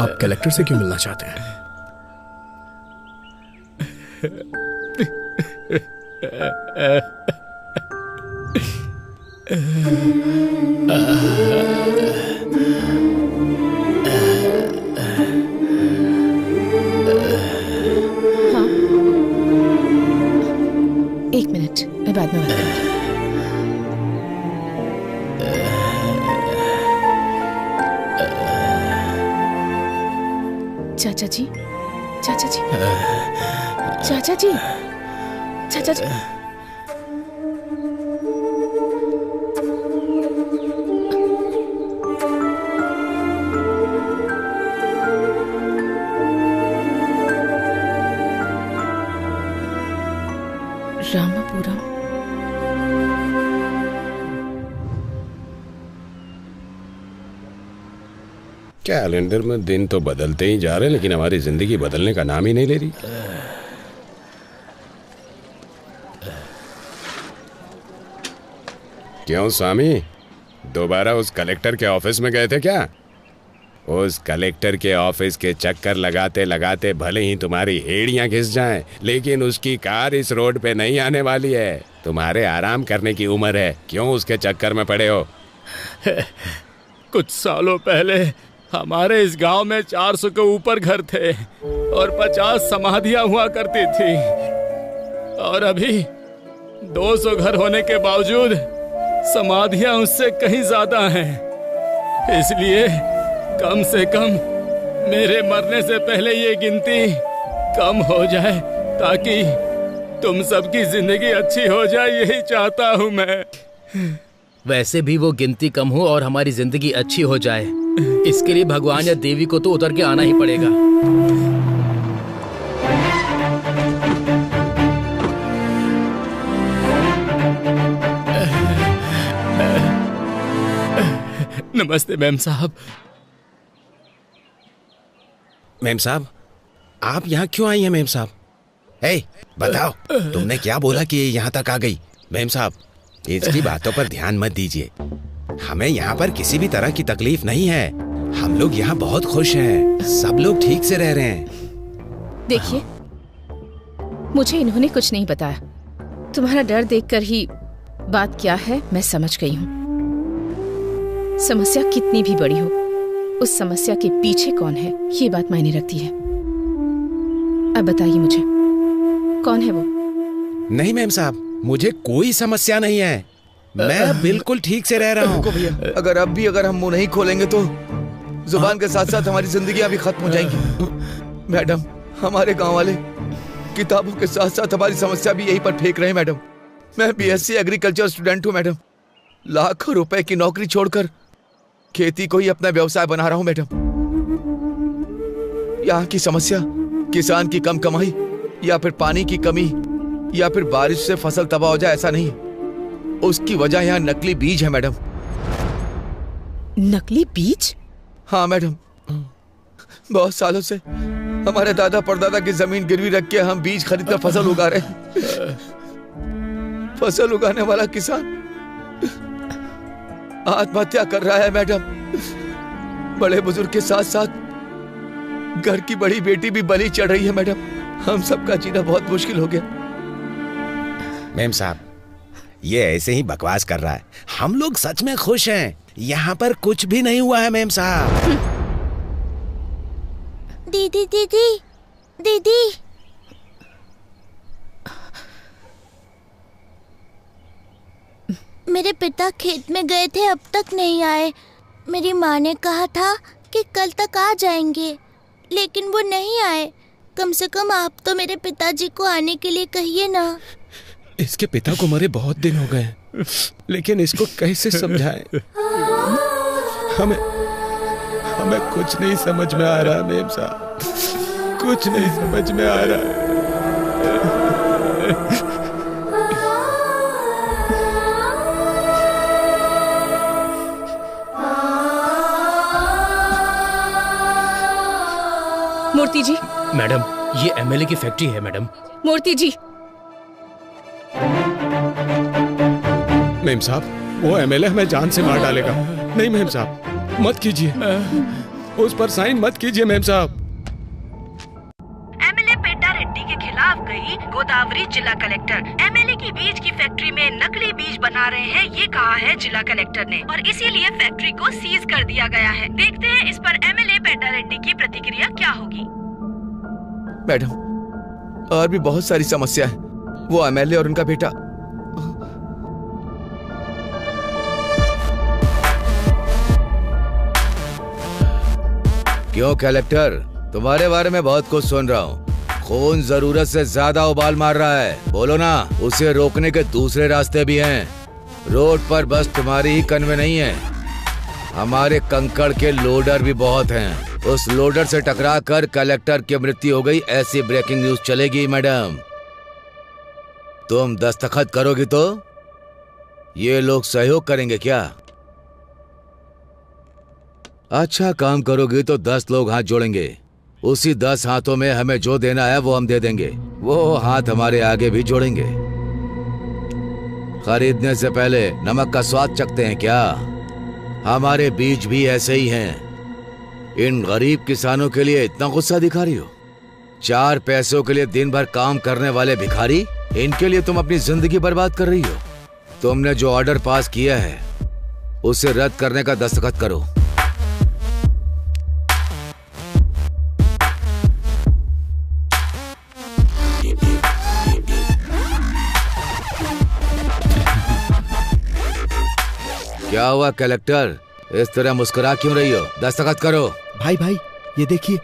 आप कलेक्टर से क्यों मिलना चाहते हैं? हाँ, 1 मिनट, मैं बाद में बात करूंगी। चाचा जी, चाचा जी, चाचा जी, चाचा जी। रामापुरम। कैलेंडर में दिन तो बदलते ही जा रहे हैं, लेकिन हमारी जिंदगी बदलने का नाम ही नहीं ले रही। क्यों स्वामी, दोबारा उस कलेक्टर के ऑफिस में गए थे क्या? उस कलेक्टर के ऑफिस के चक्कर लगाते लगाते भले ही तुम्हारी हेड़ियां घिस जाएं, लेकिन उसकी कार इस रोड पे नहीं आने वाली है। तुम्हारे आराम करने की उम्र है, क्यों उसके चक्कर में पड़े हो? कुछ सालों पहले हमारे इस गांव में 400 के ऊपर घर थे और 50 समाधियां हुआ करती थी, और अभी 200 घर होने के बावजूद समाधियां उससे कहीं ज्यादा हैं। इसलिए कम से कम मेरे मरने से पहले ये गिनती कम हो जाए, ताकि तुम सबकी जिंदगी अच्छी हो जाए, यही चाहता हूँ मैं। वैसे भी वो गिनती कम हो और हमारी जिंदगी अच्छी हो जाए, इसके लिए भगवान या देवी को तो उतर के आना ही पड़ेगा। नमस्ते मैम साहब। मैम साहब, आप यहाँ क्यों आई हैं मैम साहब? हे, बताओ, तुमने क्या बोला कि ये यहाँ तक आ गई? मैम साहब, इसकी बातों पर ध्यान मत दीजिए। हमें यहाँ पर किसी भी तरह की तकलीफ नहीं है। हम लोग यहाँ बहुत खुश हैं, सब लोग ठीक से रह रहे हैं। देखिए, मुझे इन्होंने कुछ नहीं बताया। तुम्हारा डर देखकर ही बात क्या है मैं समझ गई हूँ। समस्या कितनी भी बड़ी हो, उस समस्या के पीछे कौन है ये बात मायने रखती है। अब बताइए मुझे, कौन है वो? नहीं मैम साहब, मुझे कोई समस्या नहीं है, मैं बिल्कुल ठीक से रह रहा हूँ। भैया, अगर हम मुंह नहीं खोलेंगे तो जुबान के साथ साथ हमारी जिंदगियां भी खत्म हो जाएंगी। मैडम, हमारे गांव वाले किताबों के साथ साथ हमारी समस्या भी यहीं पर फेंक रहे हैं। मैडम, मैं बीएससी एग्रीकल्चर स्टूडेंट हूँ। मैडम, लाखों रुपए की नौकरी छोड़कर खेती को ही अपना व्यवसाय बना रहा हूँ। मैडम, यहाँ की समस्या किसान की कम कमाई या फिर पानी की कमी या फिर बारिश से फसल तबाह हो जाए, ऐसा नहीं। उसकी वजह यहाँ नकली बीज है। मैडम, नकली बीज? हाँ मैडम, बहुत सालों से हमारे दादा परदादा की जमीन गिरवी रख के हम बीज खरीदकर फसल उगा रहे हैं। फसल उगाने वाला किसान आत्महत्या कर रहा है। मैडम, बड़े बुजुर्ग के साथ साथ घर की बड़ी बेटी भी बलि चढ़ रही है। मैडम, हम सबका जीना बहुत मुश्किल हो गया। मेम साहब, ये ऐसे ही बकवास कर रहा है। हम लोग सच में खुश हैं। यहाँ पर कुछ भी नहीं हुआ है मेम साहब। दीदी दीदी दीदी, मेरे पिता खेत में गए थे, अब तक नहीं आए। मेरी माँ ने कहा था कि कल तक आ जाएंगे, लेकिन वो नहीं आए। कम से कम आप तो मेरे पिताजी को आने के लिए कहिए ना। इसके पिता को मरे बहुत दिन हो गए, लेकिन इसको कैसे समझाएं? हमें कुछ नहीं समझ में आ रहा मेम साहब, कुछ नहीं समझ में आ रहा है। मूर्ति जी। मैडम, ये एमएलए की फैक्ट्री है। मैडम, मूर्ति जी। मेम साहब, वो एमएलए हमें जान से मार डालेगा। नहीं मेम साहब, मत कीजिए, उस पर साइन मत कीजिए मेम साहब। एमएलए पेटा रेड्डी के खिलाफ गई गोदावरी जिला कलेक्टर। एमएलए की बीज की फैक्ट्री में नकली बीज बना रहे हैं, ये कहा है जिला कलेक्टर ने, और इसीलिए फैक्ट्री को सीज कर दिया गया है। देखते हैं इस पर एमएलए पेटा रेड्डी की प्रतिक्रिया क्या होगी। मैडम, और भी बहुत सारी समस्या है। वो एमएलए और उनका बेटा क्यों कलेक्टर, तुम्हारे बारे में बहुत कुछ सुन रहा हूँ। खून जरूरत से ज्यादा उबाल मार रहा है, बोलो ना। उसे रोकने के दूसरे रास्ते भी हैं। रोड पर बस तुम्हारी ही कन्वे नहीं है, हमारे कंकड़ के लोडर भी बहुत हैं। उस लोडर से टकरा कर कलेक्टर की मृत्यु हो गई, ऐसी ब्रेकिंग न्यूज चलेगी। मैडम, तुम दस्तखत करोगी तो ये लोग सहयोग करेंगे क्या? अच्छा काम करोगी तो 10 लोग हाथ जोड़ेंगे। उसी 10 हाथों में हमें जो देना है वो हम दे देंगे। वो हाथ हमारे आगे भी जोड़ेंगे। खरीदने से पहले नमक का स्वाद चखते हैं क्या? हमारे बीज भी ऐसे ही हैं। इन गरीब किसानों के लिए इतना गुस्सा दिखा रही हो? 4 पैसों के लिए दिन भर काम करने वाले भिखारी, इनके लिए तुम अपनी जिंदगी बर्बाद कर रही हो। तुमने जो ऑर्डर पास किया है उसे रद्द करने का दस्तखत करो। क्या हुआ कलेक्टर, इस तरह मुस्कुरा क्यों रही हो? दस्तखत करो। भाई भाई, ये देखिए।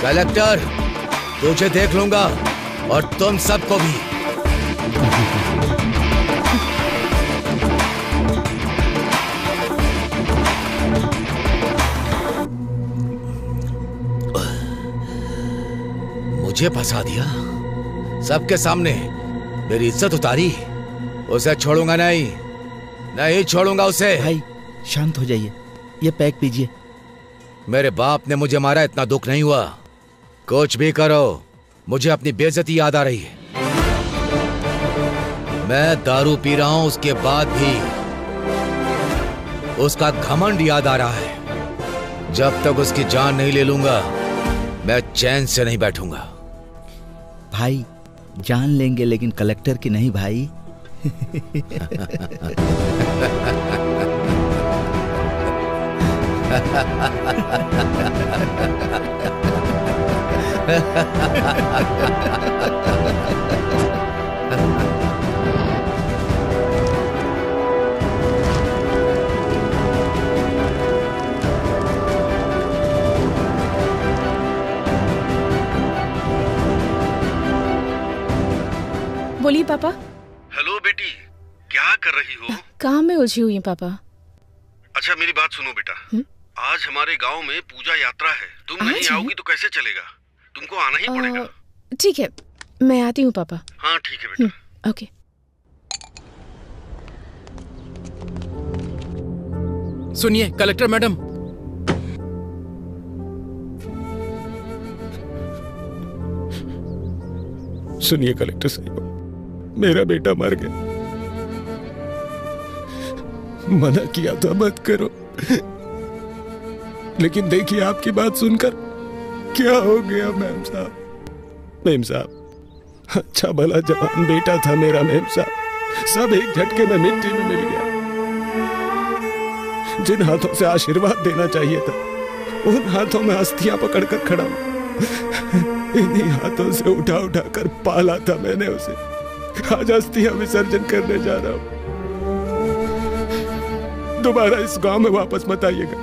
कलेक्टर, तुझे देख लूंगा और तुम सबको भी। मुझे फंसा दिया सबके सामने, मेरी इज्जत उतारी। उसे छोड़ूंगा नहीं, नहीं छोड़ूंगा उसे। भाई शांत हो जाइए, ये पैक पीजिए। मेरे बाप ने मुझे मारा, इतना दुख नहीं हुआ। कुछ भी करो, मुझे अपनी बेइज्जती याद आ रही है। मैं दारू पी रहा हूं, उसके बाद भी उसका घमंड याद आ रहा है। जब तक उसकी जान नहीं ले लूंगा मैं चैन से नहीं बैठूंगा। भाई जान लेंगे लेकिन कलेक्टर की नहीं भाई। बोलिए पापा। हेलो बेटी, क्या कर रही हो? काम में उलझी हुई हूँ पापा। अच्छा मेरी बात सुनो बेटा, आज हमारे गांव में पूजा यात्रा है। तुम नहीं आओगी तो कैसे चलेगा? तुमको आना ही पड़ेगा। ठीक है, मैं आती हूँ पापा। हाँ ठीक है बेटा। ओके। सुनिए कलेक्टर मैडम, सुनिए कलेक्टर साहब, मेरा बेटा मर गया। मना किया था मत करो, लेकिन देखिए आपकी बात सुनकर क्या हो गया मेम साहब। मेम साहब, अच्छा भला जवान बेटा था मेरा मेम साहब, सब एक झटके में मिट्टी में मिल गया। जिन हाथों से आशीर्वाद देना चाहिए था, उन हाथों में अस्थियां पकड़कर खड़ा हूं। इन्हीं हाथों से उठा उठा कर पाला था मैंने उसे। आज अस्थियां विसर्जन करने जा रहा हूं। दोबारा इस गांव में वापस मत आइएगा।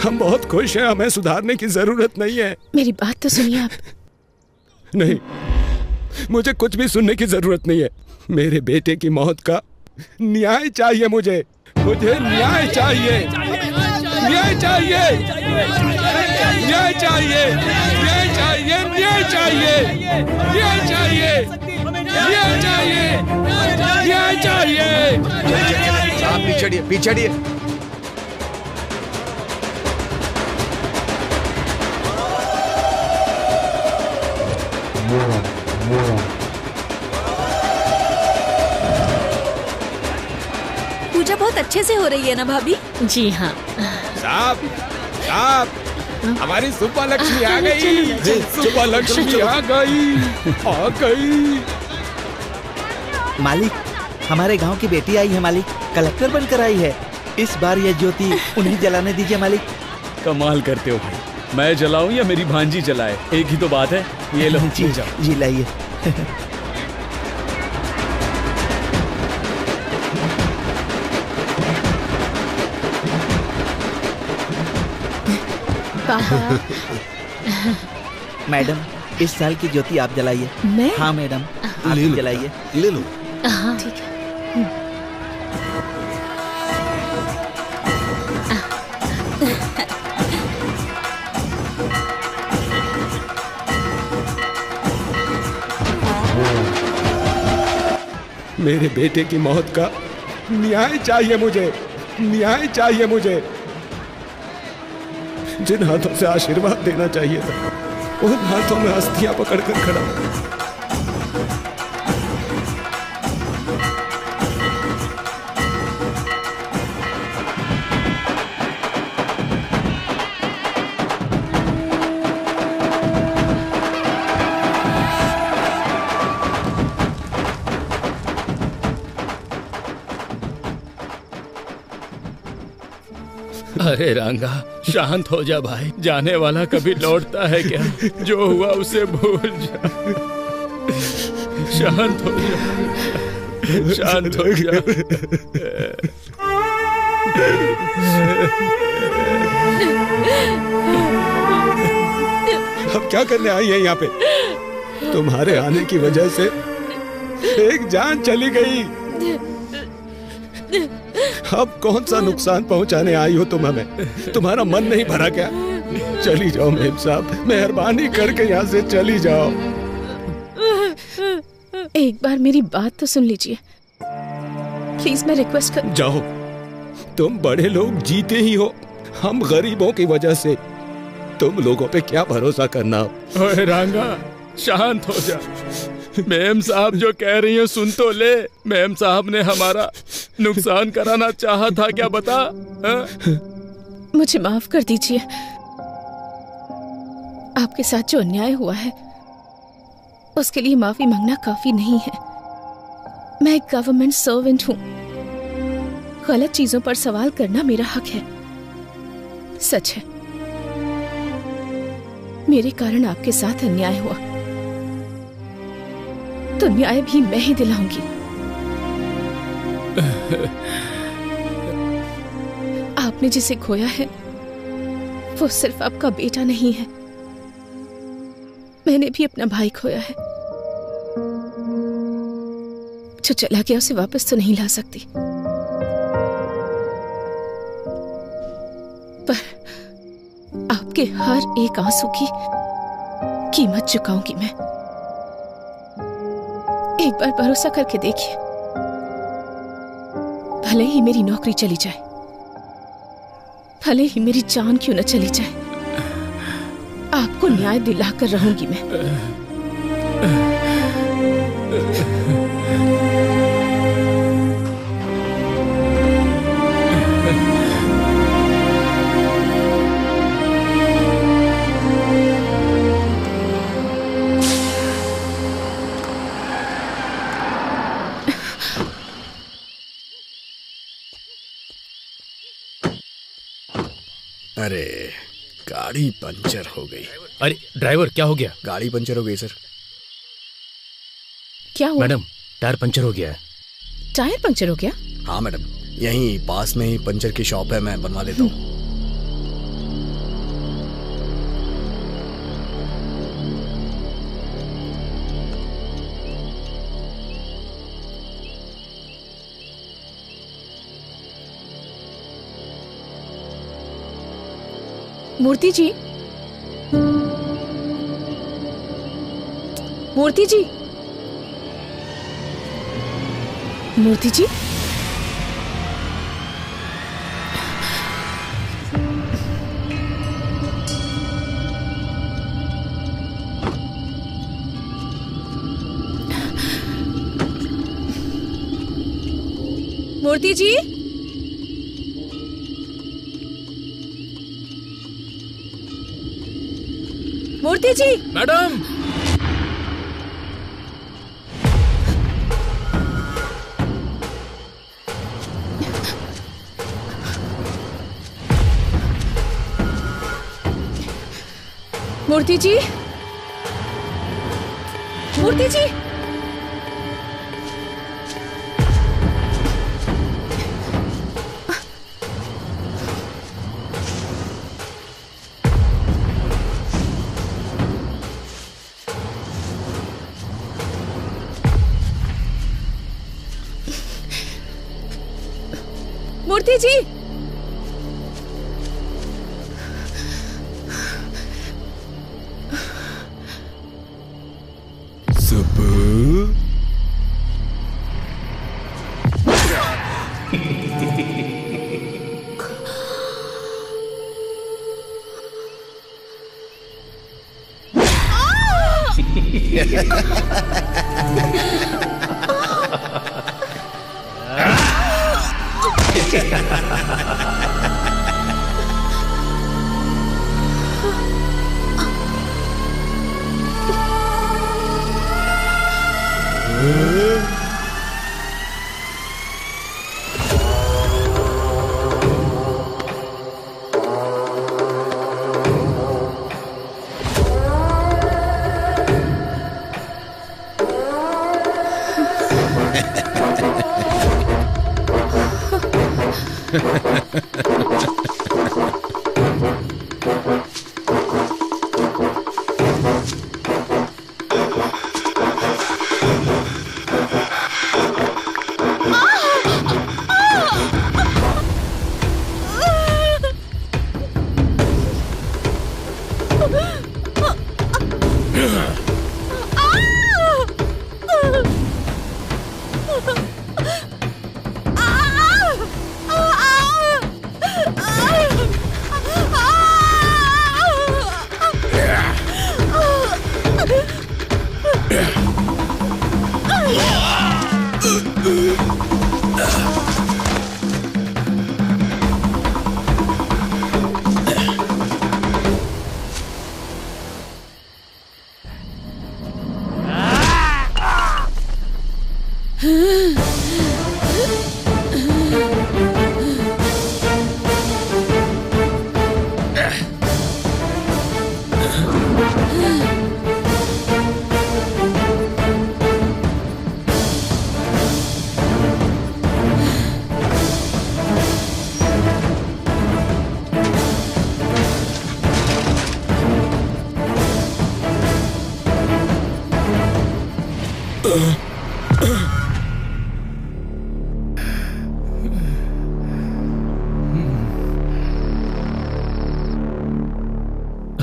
हम बहुत खुश हैं, हमें सुधारने की जरूरत नहीं है। मेरी बात तो सुनिए आप। नहीं, मुझे कुछ भी सुनने की जरूरत नहीं है। मेरे बेटे की मौत का न्याय चाहिए मुझे न्याय चाहिए। न्याय चाहिए, न्याय चाहिए, न्याय चाहिए, न्याय चाहिए, न्याय चाहिए, न्याय चाहिए, न्याय चाहिए। आप पीछे पीछे। पूजा बहुत अच्छे से हो रही है ना भाभी? जी हाँ। साहब, साहब, हमारी सुब्बा लक्ष्मी आ गई। सुब्बा लक्ष्मी आ गई, आ गई। मालिक, हमारे गांव की बेटी आई है मालिक, कलेक्टर बनकर आई है। इस बार यह ज्योति उन्हें जलाने दीजिए मालिक। कमाल करते हो भाई, मैं जलाऊं या मेरी भांजी जलाए, एक ही तो बात है। ये लो जी लाइए। मैडम, इस साल की ज्योति आप जलाइए। मैं? हाँ मैडम, आप जलाइए। ले लो। हाँ ठीक है। मेरे बेटे की मौत का न्याय चाहिए मुझे, न्याय चाहिए मुझे। जिन हाथों से आशीर्वाद देना चाहिए था, उन हाथों में अस्थियां पकड़कर खड़ा हूं। अरे रंगा, शांत हो जा भाई। जाने वाला कभी लौटता है क्या? जो हुआ उसे भूल जा। शांत हो जा, शांत हो जा। अब क्या करने आई है यहाँ पे? तुम्हारे आने की वजह से एक जान चली गई। अब कौन सा नुकसान पहुंचाने आई हो तुम हमें? तुम्हारा मन नहीं भरा क्या? चली जाओ मेम साहब, मेहरबानी करके यहाँ से चली जाओ। एक बार मेरी बात तो सुन लीजिए प्लीज, मैं रिक्वेस्ट कर। जाओ, तुम बड़े लोग जीते ही हो, हम गरीबों की वजह से। तुम लोगों पे क्या भरोसा करना। ओए रंगा, शांत हो जा। मेम साहब जो कह रही है सुन तो ले। मेम साहब ने हमारा नुकसान कराना चाहा था क्या, बता? मुझे माफ कर दीजिए। आपके साथ जो अन्याय हुआ है उसके लिए माफी मांगना काफी नहीं है। मैं एक गवर्नमेंट सर्वेंट हूँ। गलत चीजों पर सवाल करना मेरा हक है। सच है, मेरे कारण आपके साथ अन्याय हुआ, तो न्याय भी मैं ही दिलाऊंगी। आपने जिसे खोया है वो सिर्फ आपका बेटा नहीं है, मैंने भी अपना भाई खोया है। जो चला गया उसे वापस तो नहीं ला सकती, पर आपके हर एक आंसू की कीमत चुकाऊंगी मैं। एक बार भरोसा करके देखिए, भले ही मेरी नौकरी चली जाए, भले ही मेरी जान क्यों न चली जाए, आपको न्याय दिलाकर रहूंगी मैं। अरे गाड़ी पंचर हो गई। अरे ड्राइवर, क्या हो गया? गाड़ी पंचर हो गई सर। क्या हुआ? मैडम, टायर पंचर हो गया है। टायर पंचर हो गया? हाँ मैडम, यहीं पास में ही पंचर की शॉप है, मैं बनवा देता हूँ। मूर्ति जी, मूर्ति जी, मूर्ति जी, मूर्ति जी, मूर्ति जी। मैडम, मूर्ति जी, मूर्ति जी, मूर्ति जी,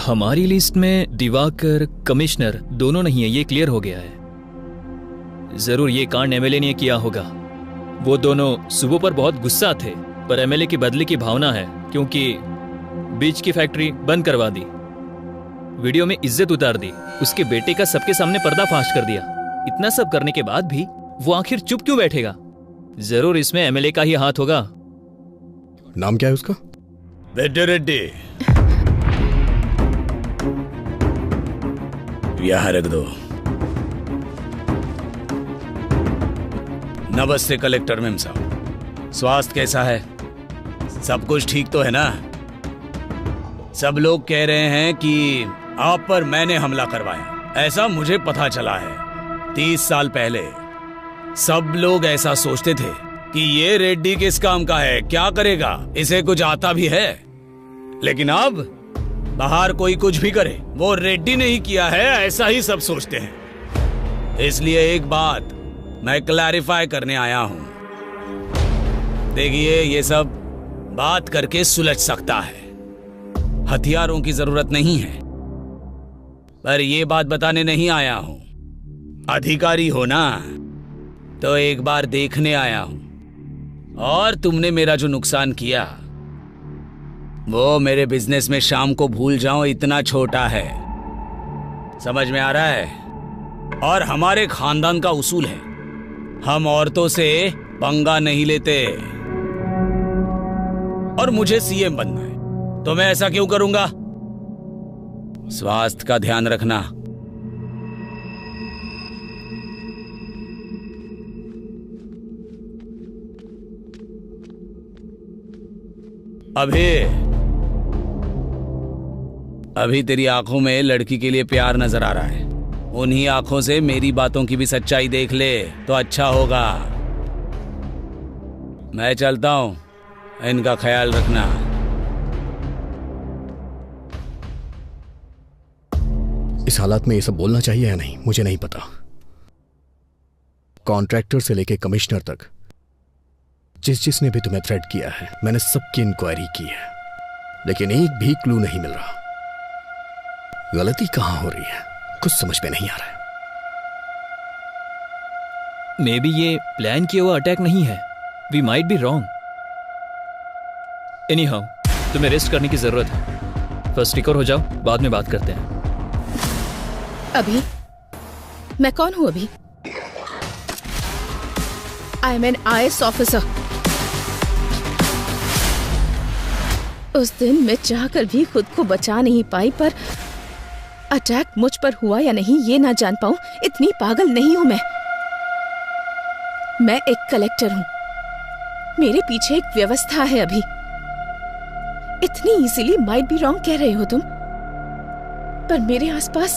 हमारी लिस्ट में दिवाकर, कमिश्नर दोनों नहीं है, ये क्लियर हो गया है। जरूर ये कांड एमएलए ने किया होगा। वो दोनों सुबह पर बहुत गुस्सा थे, पर एमएलए की बदले की भावना है, क्योंकि बीच की फैक्ट्री बंद करवा दी, वीडियो में इज्जत उतार दी, उसके बेटे का सबके सामने पर्दाफाश कर दिया। इतना सब करने के बाद भी वो आखिर चुप क्यों बैठेगा? जरूर इसमें एमएलए का ही हाथ होगा। नाम क्या है उसका? बेटे रेड्डी, यहाँ रख दो। नमस्ते कलेक्टर मैम साहब, स्वास्थ्य कैसा है? सब कुछ ठीक तो है ना? सब लोग कह रहे हैं कि आप पर मैंने हमला करवाया, ऐसा मुझे पता चला है। 30 साल पहले सब लोग ऐसा सोचते थे कि ये रेड्डी किस काम का है, क्या करेगा, इसे कुछ आता भी है। लेकिन अब बाहर कोई कुछ भी करे, वो रेड्डी ने ही किया है, ऐसा ही सब सोचते हैं। इसलिए एक बात मैं क्लैरिफाई करने आया हूं। देखिए, ये सब बात करके सुलझ सकता है, हथियारों की जरूरत नहीं है। पर ये बात बताने नहीं आया हूं। अधिकारी हो ना, तो एक बार देखने आया हूं। और तुमने मेरा जो नुकसान किया, वो मेरे बिजनेस में शाम को भूल जाओ इतना छोटा है। समझ में आ रहा है? और हमारे खानदान का उसूल है, हम औरतों से पंगा नहीं लेते। और मुझे सीएम बनना है, तो मैं ऐसा क्यों करूंगा? स्वास्थ्य का ध्यान रखना। अभी तेरी आंखों में लड़की के लिए प्यार नजर आ रहा है। उन्हीं आंखों से मेरी बातों की भी सच्चाई देख ले तो अच्छा होगा। मैं चलता हूं, इनका ख्याल रखना। इस हालात में ये सब बोलना चाहिए या नहीं, मुझे नहीं पता। कॉन्ट्रैक्टर से लेके कमिश्नर तक जिसने भी तुम्हें थ्रेट किया है, मैंने सबकी इंक्वायरी की है, लेकिन एक भी क्लू नहीं मिल रहा। गलती कहां हो रही है, कुछ समझ में नहीं आ रहा है। मे बी ये प्लान किया हुआ अटैक नहीं है। We might be wrong. Anyhow, तुम्हें रेस्ट करने की जरूरत है। फर्स्ट रिकवर हो जाओ, बाद में बात करते हैं। अभी मैं कौन हूं? अभी I am an IAS officer. उस दिन मैं चाहकर भी खुद को बचा नहीं पाई, पर अटैक मुझ पर हुआ या नहीं ये ना जान पाऊं, इतनी पागल नहीं हूं मैं एक कलेक्टर हूं, मेरे पीछे एक व्यवस्था है। अभी इतनी इजीली माइट बी रॉन्ग कह रहे हो तुम, पर मेरे आसपास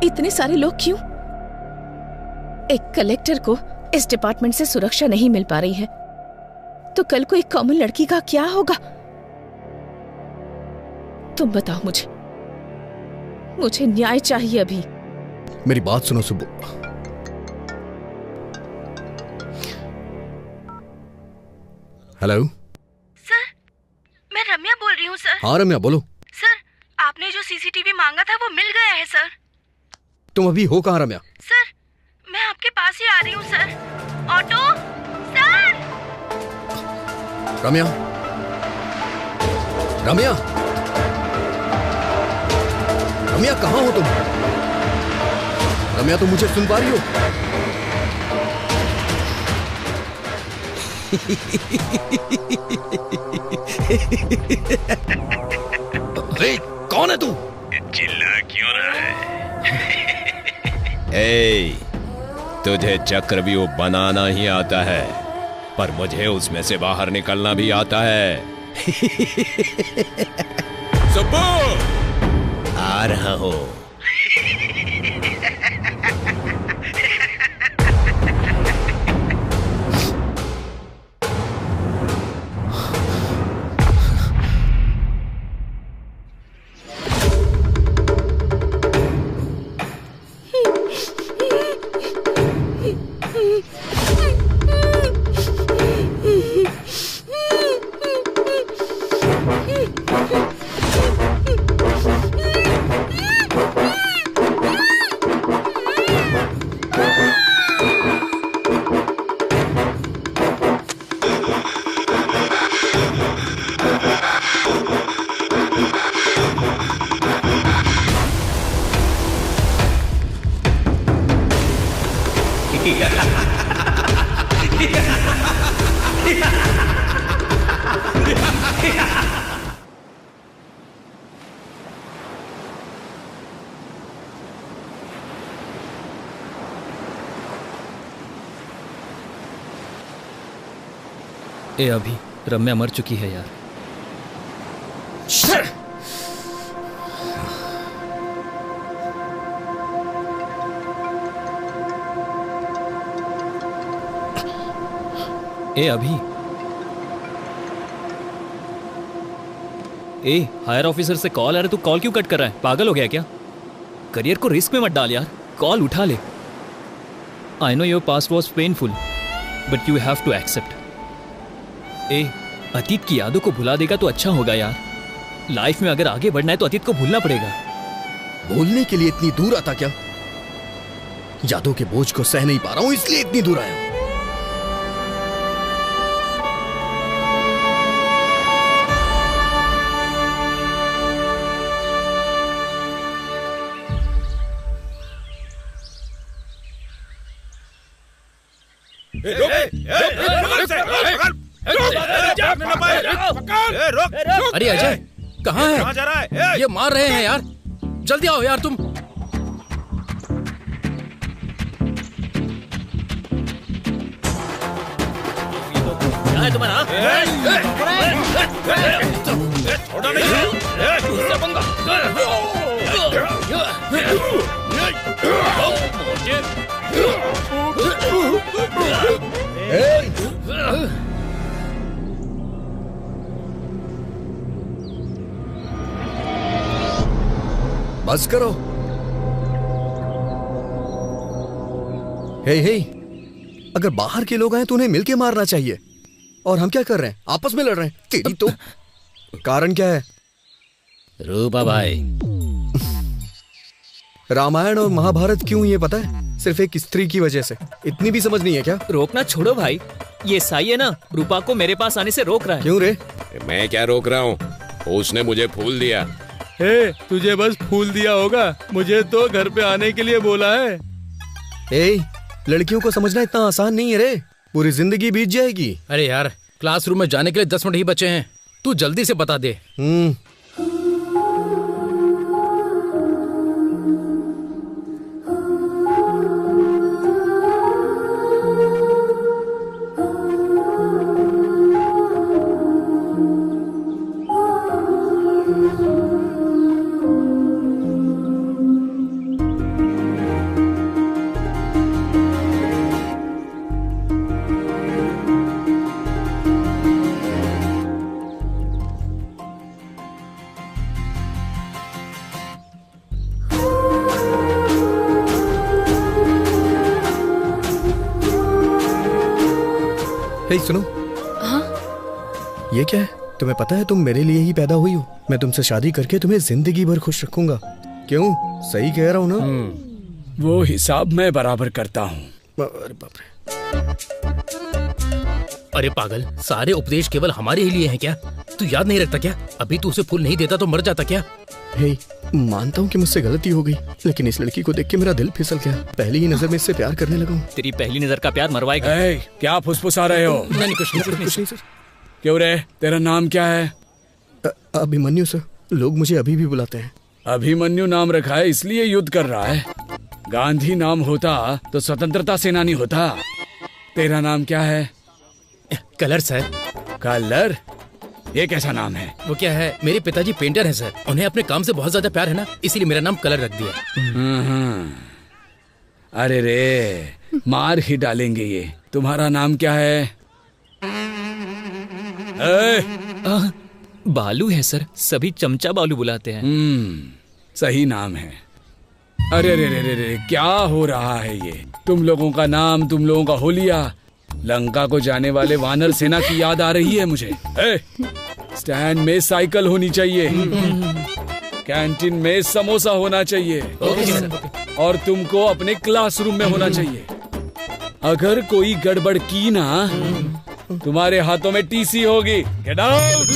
इतने सारे लोग क्यों? एक कलेक्टर को इस डिपार्टमेंट से सुरक्षा नहीं मिल पा रही है, तो कल को एक कॉमन लड़की का क्या होगा? तुम बताओ मुझे न्याय चाहिए। अभी मेरी बात सुनो सुब्बू। हेलो सर, मैं रम्या बोल रही हूँ सर। हाँ रम्या, बोलो। सर, आपने जो सीसीटीवी मांगा था वो मिल गया है सर। तुम अभी हो कहाँ रम्या? सर, मैं आपके पास ही आ रही हूँ sir. Auto sir. Ramya, Ramya, Ramya कहाँ हो तुम? रम्या, तुम मुझे सुन पा रही हो? अरे कौन है तू? चिल्ला क्यों रहा है? ए, तुझे चक्रव्यूह बनाना ही आता है, पर मुझे उसमें से बाहर निकलना भी आता है। सुब्बू! आ रहा हूं। ए अभी रम्या मर चुकी है यार। ए अभी, ए हायर ऑफिसर से कॉल आ रहा है, तू कॉल क्यों कट कर रहा है? पागल हो गया क्या? करियर को रिस्क में मत डाल यार, कॉल उठा ले। I know your past was painful but you have to accept. ए अतीत की यादों को भुला देगा तो अच्छा होगा यार। लाइफ में अगर आगे बढ़ना है तो अतीत को भूलना पड़ेगा। बोलने के लिए इतनी दूर आता क्या? यादों के बोझ को सह नहीं पा रहा हूं इसलिए इतनी दूर आया हूं। अरे अजय कहाँ है? कहाँ जा रहा है? ये मार रहे हैं यार, जल्दी आओ यार तुम। क्या है तुम्हारा? छोड़ो बस करो। हे अगर बाहर के लोग आए तो उन्हें मिलके मारना चाहिए, और हम क्या कर रहे हैं? आपस में लड़ रहे हैं। तेरी तो कारण क्या है? रूपा भाई, रामायण और महाभारत क्यों ये पता है? सिर्फ एक स्त्री की वजह से। इतनी भी समझ नहीं है क्या? रोकना छोड़ो भाई, ये साई है ना, रूपा को मेरे पास आने से रोक रहा है। क्यों रे? मैं क्या रोक रहा हूँ, उसने मुझे फूल दिया। हे, तुझे बस फूल दिया होगा, मुझे तो घर पे आने के लिए बोला है। ए, लड़कियों को समझना इतना आसान नहीं है रे, पूरी जिंदगी बीत जाएगी। अरे यार, क्लासरूम में जाने के लिए 10 मिनट ही बचे हैं, तू जल्दी से बता दे। हे सुनो। हाँ? ये क्या है? तुम्हें पता है तुम मेरे लिए ही पैदा हुई हो। मैं तुमसे शादी करके तुम्हें जिंदगी भर खुश रखूंगा। क्यों? सही कह रहा हूँ ना? वो हिसाब मैं बराबर करता हूँ। अरे बाप रे। अरे पागल, सारे उपदेश केवल हमारे ही लिए हैं क्या? तू याद नहीं रखता क्या? अभी तू उसे फूल नहीं देता तो मर जाता क्या? हे, मानता हूँ कि मुझसे गलती हो गई, लेकिन इस लड़की को देख के मेरा दिल फिसल गया। पहली ही नजर में इससे प्यार करने लगा हूँ। तेरी पहली नजर का प्यार मरवाएगा। क्या फुसफुसा रहे हो? नहीं, कुछ नहीं सर। क्यों रे, तेरा नाम क्या है? अभिमन्यु सर, लोग मुझे अभी भी बुलाते हैं। अभिमन्यु नाम रखा है इसलिए युद्ध कर रहा है। गांधी नाम होता तो स्वतंत्रता सेनानी होता। तेरा नाम क्या है? Colour sir. कलर? ये कैसा नाम है? वो क्या है, मेरे पिताजी पेंटर हैं सर, उन्हें अपने काम से बहुत ज्यादा प्यार है ना, इसीलिए मेरा नाम कलर रख दिया। अरे रे, मार ही डालेंगे ये। तुम्हारा नाम क्या है? बालू है सर, सभी चमचा बालू बुलाते हैं। सही नाम है। अरे रे रे रे रे, क्या हो रहा है ये? तुम लोगों का नाम, तुम लोगों का होलिया, लंका को जाने वाले वानर सेना की याद आ रही है मुझे। स्टैंड में साइकिल होनी चाहिए, कैंटीन में समोसा होना चाहिए, और तुमको अपने क्लासरूम में होना चाहिए। अगर कोई गड़बड़ की ना, तुम्हारे हाथों में टीसी होगी। Get out.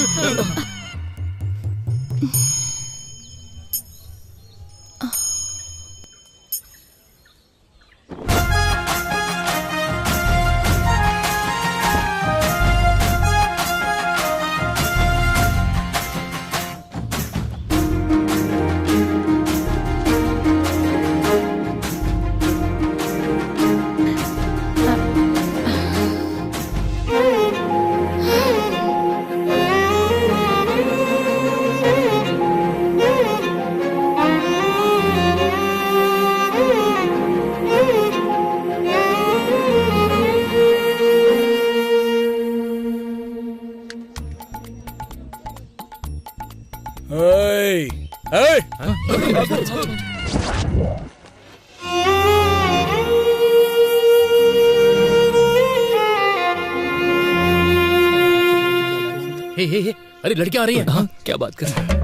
अरे लड़कियां आ रही हैं। हाँ, क्या बात कर रहे हैं?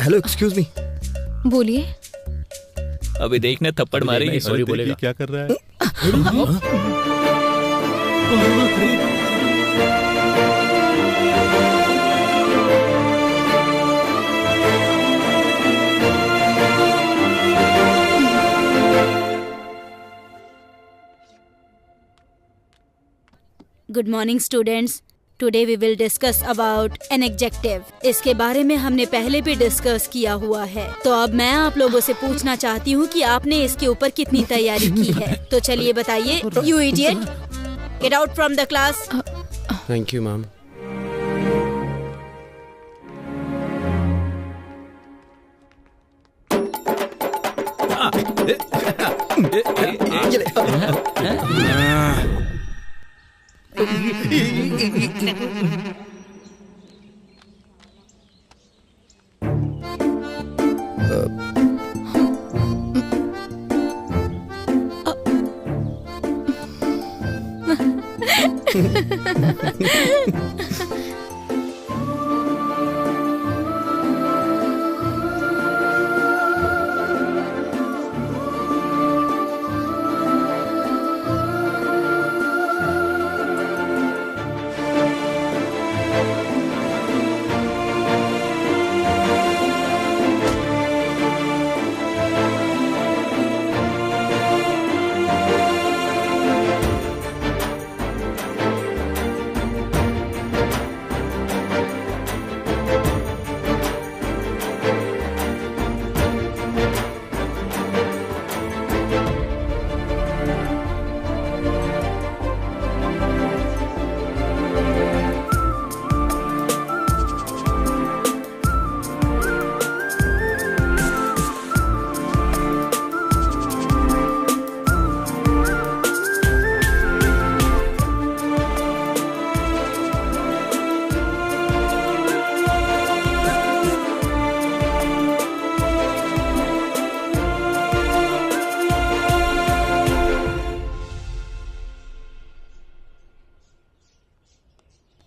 Hello, excuse me. बोलिए। अभी देखना थप्पड़ मारेगी। सॉरी बोलेगा। क्या कर रहा है? Good morning students. Today we will discuss about an adjective. इसके बारे में हमने पहले भी डिस्कस किया हुआ है, तो अब मैं आप लोगों से पूछना चाहती हूँ कि आपने इसके ऊपर कितनी तैयारी की है। तो चलिए बताइए। You idiot, get out from the class. Thank you ma'am.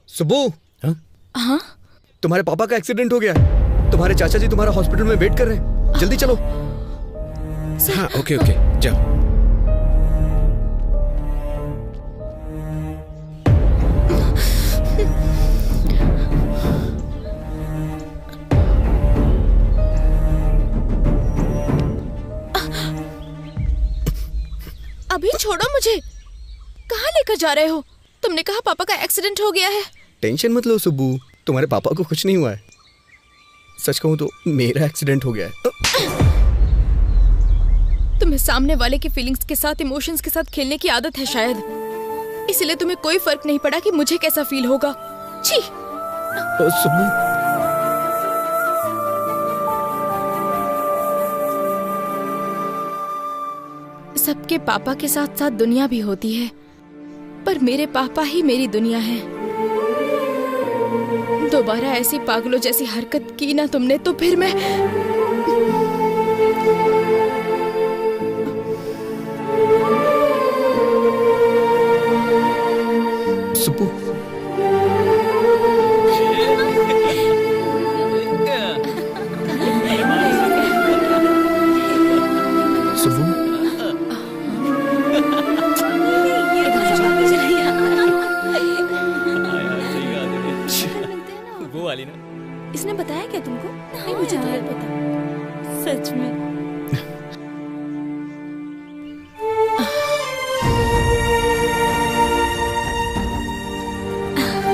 Subbu. हाँ? तुम्हारे पापा का एक्सीडेंट हो गया है। तुम्हारे चाचा जी तुम्हारा हॉस्पिटल में वेट कर रहे हैं। जल्दी चलो। हाँ, ओके ओके, जाओ। अभी छोड़ो मुझे। कहाँ लेकर जा रहे हो? तुमने कहा पापा का एक्सीडेंट हो गया है। टेंशन मत लो सुब्बू, तुम्हारे पापा को कुछ नहीं हुआ है। सच कहूं तो मेरा एक्सीडेंट हो गया है। तुम्हें सामने वाले की फीलिंग्स के साथ, इमोशंस के साथ खेलने की आदत है शायद, इसलिए तुम्हें कोई फर्क नहीं पड़ा कि मुझे कैसा फील होगा। छी। सुब्बू। सबके पापा के साथ साथ दुनिया भी होती है, पर मेरे पापा ही मेरी दुनिया है। दोबारा ऐसी पागलों जैसी हरकत की ना तुमने तो फिर मैं सुब्बू। सुब्बू। वो वाली ना। इसने बताया क्या तुमको? नहीं, मुझे तो नहीं पता सच में।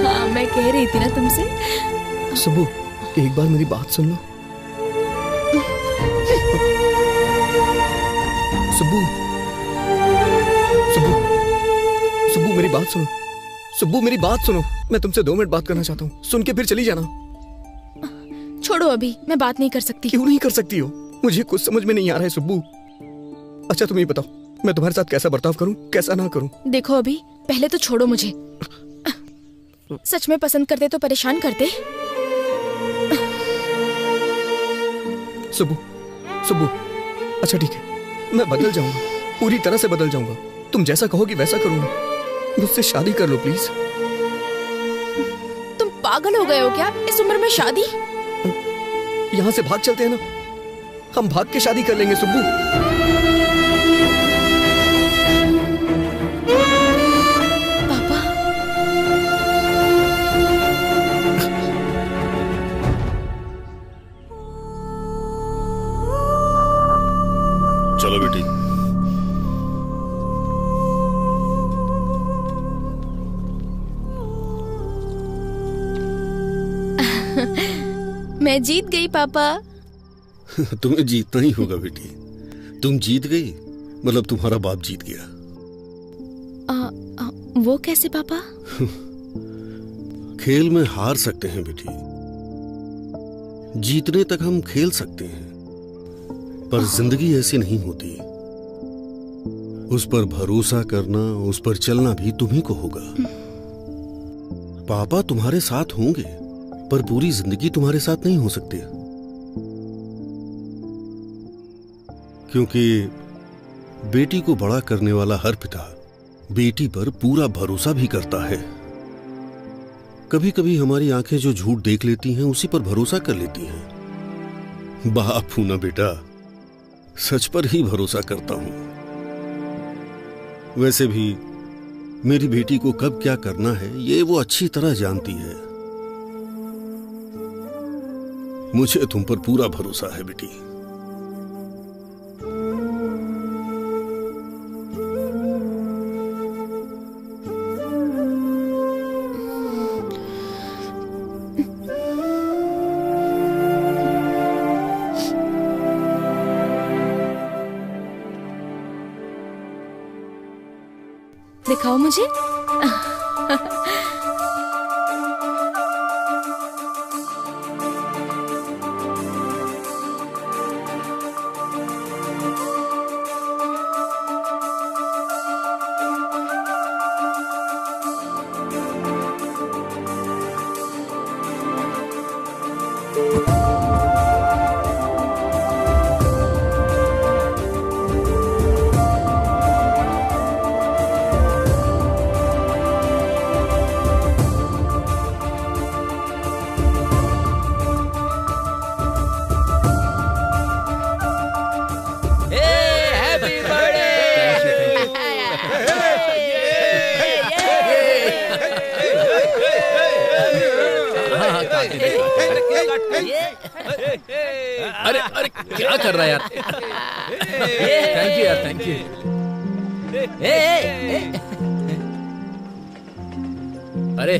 हाँ, मैं कह रही थी ना तुमसे। सुब्बू, एक बार मेरी बात सुन लो। सुब्बू। सुब्बू। सुब्बू मेरी बात सुनो। सुब्बू मेरी बात सुनो। मैं तुमसे 2 मिनट बात करना चाहता हूँ। सुन के फिर चली जाना। छोड़ो, अभी मैं बात नहीं कर सकती। क्यों नहीं कर सकती हो? मुझे कुछ समझ में नहीं आ रहा है सुब्बू। अच्छा तुम ही बताओ, मैं तुम्हारे साथ कैसा बर्ताव करूं, कैसा ना करूं? देखो अभी, पहले तो छोड़ो मुझे। सच में पसंद करते तो परेशान करते। सुब्बू। सुब्बू। अच्छा ठीक है, मैं बदल जाऊंगा, पूरी तरह से बदल जाऊंगा। तुम जैसा कहोगी वैसा करूंगा। मुझसे शादी कर लो प्लीज। तुम पागल हो गए हो क्या? इस उम्र में शादी? यहाँ से भाग चलते हैं ना, हम भाग के शादी कर लेंगे सुब्बू। पापा। चलो बेटी। मैं जीत गई पापा। तुम्हें जीतना ही होगा बेटी। तुम जीत गई मतलब तुम्हारा बाप जीत गया। वो कैसे पापा? खेल में हार सकते हैं बेटी, जीतने तक हम खेल सकते हैं, पर जिंदगी ऐसी नहीं होती। उस पर भरोसा करना, उस पर चलना भी तुम्ही को होगा। पापा तुम्हारे साथ होंगे, पर पूरी जिंदगी तुम्हारे साथ नहीं हो सकते, क्योंकि बेटी को बड़ा करने वाला हर पिता बेटी पर पूरा भरोसा भी करता है। कभी कभी हमारी आंखें जो झूठ देख लेती हैं उसी पर भरोसा कर लेती हैं। बाप हूं ना बेटा, सच पर ही भरोसा करता हूं। वैसे भी मेरी बेटी को कब क्या करना है ये वो अच्छी तरह जानती है। मुझे तुम पर पूरा भरोसा है बेटी। दिखाओ मुझे। अरे अरे क्या कर रहा है यार? थैंक यू यार, थैंक यू। अरे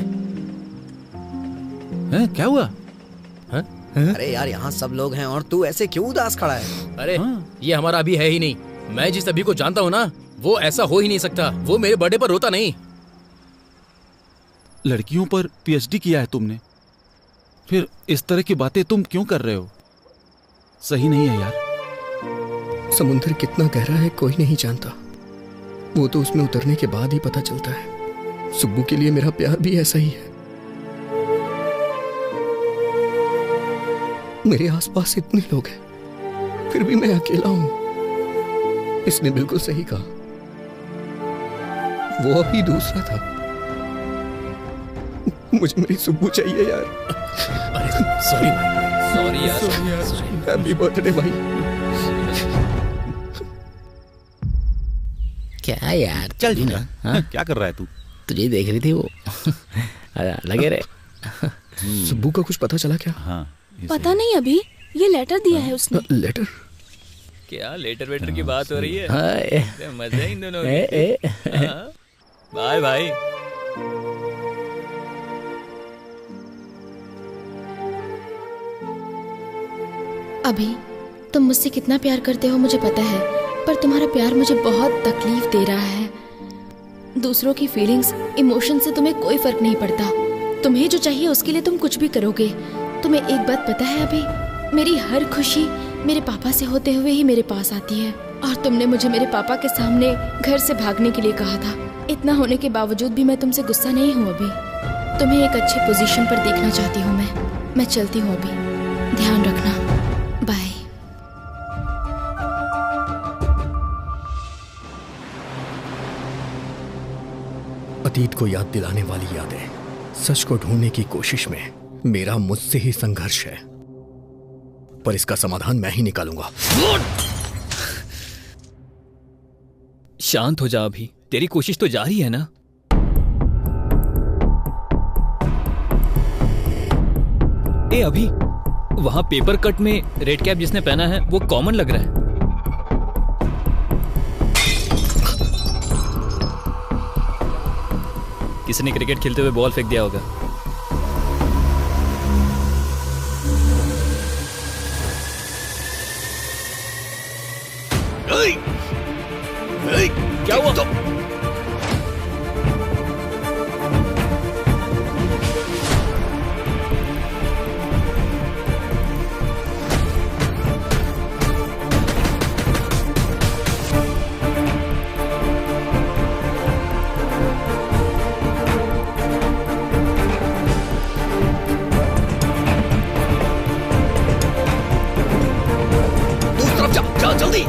क्या हुआ? अरे यार यहाँ सब लोग हैं और तू ऐसे क्यों उदास खड़ा है? अरे ये हमारा अभी है ही नहीं। मैं जिस अभी को जानता हूँ ना, वो ऐसा हो ही नहीं सकता। वो मेरे बर्थडे पर रोता नहीं। लड़कियों पर पीएचडी किया है तुमने, फिर इस तरह की बातें तुम क्यों कर रहे हो? सही नहीं है यार। समुद्र कितना गहरा है कोई नहीं जानता, वो तो उसमें उतरने के बाद ही पता चलता है। सुब्बू के लिए मेरा प्यार भी ऐसा ही है। मेरे आसपास इतने लोग हैं, फिर भी मैं अकेला हूं। इसने बिल्कुल सही कहा, वो अभी दूसरा था। मुझे मेरी सुब्बू चाहिए यार। अरे सॉरी भाई, सॉरी यार। हैप्पी बर्थडे भाई। क्या यार, चल ना। हाँ? क्या कर रहा है तू? तुझे देख रही थी वो। लगे रे। सुब्बू का कुछ पता चला क्या? हाँ पता नहीं, अभी ये लेटर दिया है उसने। लेटर? क्या लेटर वेटर की बात हो रही है? मजा इन दोनों की। बाय भाई। अभी तुम मुझसे कितना प्यार करते हो मुझे पता है, पर तुम्हारा प्यार मुझे बहुत तकलीफ दे रहा है। दूसरों की फीलिंग्स, इमोशन से तुम्हें कोई फर्क नहीं पड़ता। तुम्हें जो चाहिए उसके लिए तुम कुछ भी करोगे। तुम्हें एक बात पता है अभी, मेरी हर खुशी मेरे पापा से होते हुए ही मेरे पास आती है। और तुमने मुझे मेरे पापा के सामने घर से भागने के लिए कहा था। इतना होने के बावजूद भी मैं तुमसे गुस्सा नहीं हूँ अभी। तुम्हें एक अच्छी पोजीशन पर देखना चाहती हूँ मैं चलती हूँ अभी। ध्यान रखना। बाय। अतीत को याद दिलाने वाली यादें, सच को ढूंढने की कोशिश में मेरा मुझसे ही संघर्ष है, पर इसका समाधान मैं ही निकालूंगा। शांत हो जा अभी, तेरी कोशिश तो जारी है ना। ए अभी, वहां पेपर कट में रेड कैप जिसने पहना है वो कॉमन लग रहा है। किसी ने क्रिकेट खेलते हुए बॉल फेंक दिया होगा। क्या हुआ? दूसरी तरफ जा जल्दी।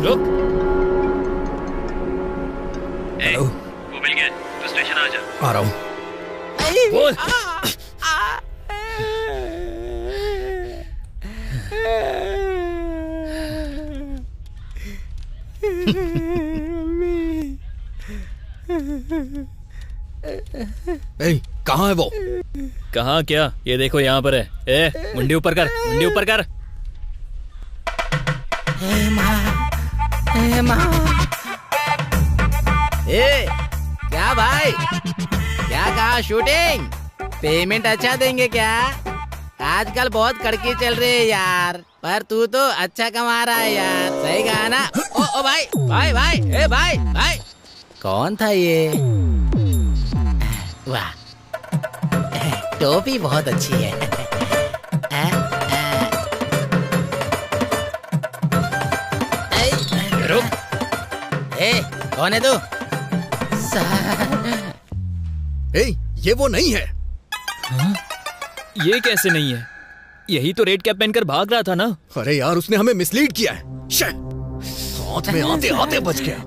रुक। वो मिल गया, तो स्टेशन आ जा। आ रहा हूं। बोल। कहाँ है वो? कहाँ क्या? ये देखो यहाँ पर है। ए, मुंडी ऊपर कर, मुंडी ऊपर कर। ए, क्या भाई, क्या कहा शूटिंग? पेमेंट अच्छा देंगे क्या? आजकल बहुत कड़की चल रही है यार, पर तू तो अच्छा कमा रहा है यार, सही कहा ना? ओ भाई भाई भाई, ए भाई भाई, कौन था ये? वाह, टोपी बहुत अच्छी है। रुक। ए, कौन है तू? ये वो नहीं है। हाँ? ये कैसे नहीं है? यही तो रेड कैप पहनकर भाग रहा था ना। अरे यार, उसने हमें मिसलीड किया है। हाथ में आते आते बच गया।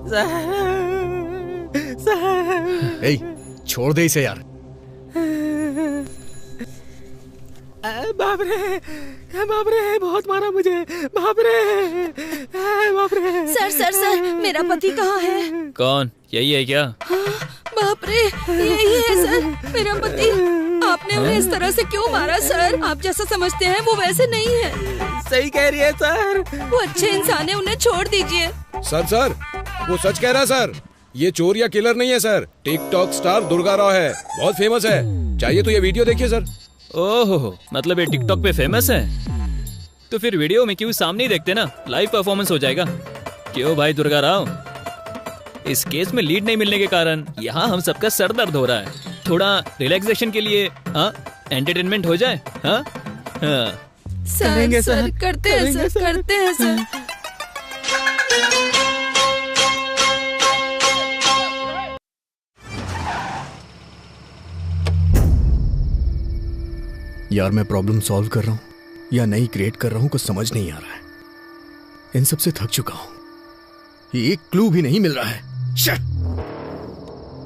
छोड़ दे इसे यार। बाप रे, बहुत मारा मुझे, बाप रे। सर सर सर, मेरा पति कहाँ है? कौन? यही है क्या? हाँ, बाप रे, यही है सर, मेरा पति। आपने उन्हें इस तरह से क्यों मारा सर? आप जैसा समझते हैं वो वैसे नहीं है। सही कह रही है सर, वो अच्छे इंसान है, उन्हें छोड़ दीजिए। सर वो सच कह रहा है सर। ये चोर या किलर नहीं है sir, TikTok star Durga Rao है, बहुत फेमस है। चाहिए तो ये वीडियो देखिए सर। ओहो, मतलब ये टिकटॉक पे फेमस है? तो फिर वीडियो में क्यों सामने ही देखते ना, लाइव परफॉर्मेंस हो जाएगा। क्यों भाई दुर्गा राव? इस केस में लीड नहीं मिलने के कारण यहाँ हम सबका सर दर्द हो रहा है। थोड़ा रिलैक्सेशन के लिए एंटरटेनमेंट हो जाए। करेंगे सर, करते हैं सर, करते हैं सर। यार, मैं प्रॉब्लम सॉल्व कर रहा हूँ या नई क्रिएट कर रहा हूँ, कुछ समझ नहीं आ रहा है। इन सब से थक चुका हूँ, एक क्लू भी नहीं मिल रहा है।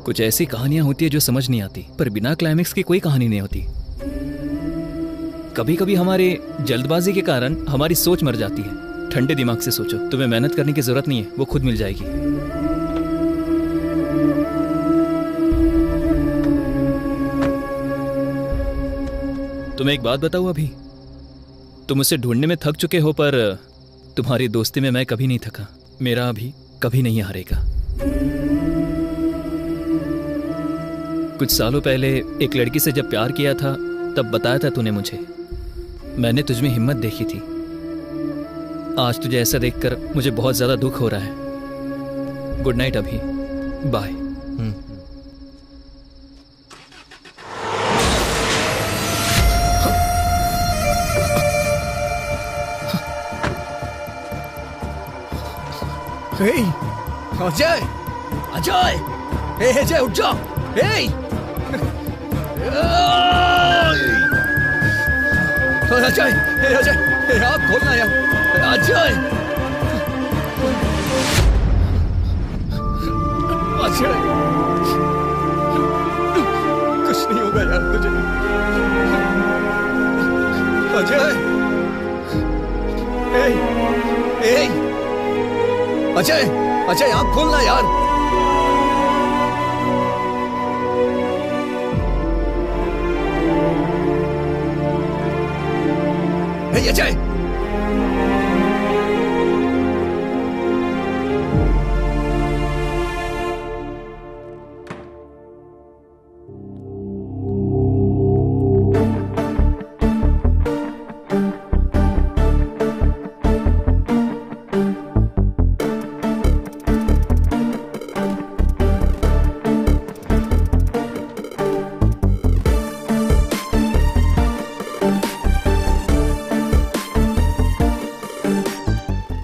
कुछ ऐसी कहानियां होती है जो समझ नहीं आती, पर बिना क्लाइमेक्स की कोई कहानी नहीं होती। कभी कभी हमारे जल्दबाजी के कारण हमारी सोच मर जाती है। ठंडे दिमाग से सोचो, तुम्हें मेहनत करने की जरूरत नहीं है, वो खुद मिल जाएगी। तुम्हें एक बात बताऊं अभी, तुम उसे ढूंढने में थक चुके हो, पर तुम्हारी दोस्ती में मैं कभी नहीं थका। मेरा अभी कभी नहीं हारेगा। कुछ सालों पहले एक लड़की से जब प्यार किया था, तब बताया था तूने मुझे। मैंने तुझमें हिम्मत देखी थी। आज तुझे ऐसा देखकर मुझे बहुत ज्यादा दुख हो रहा है। गुड नाइट अभी, बाय। अजय, अजय, अजय उठ जाओ। अजय, अजय, आप खोलना यार। अजय, अजय, कुछ नहीं होगा यार तुझे। अजय, अजय, अजय, आप खोलना यार। अजय,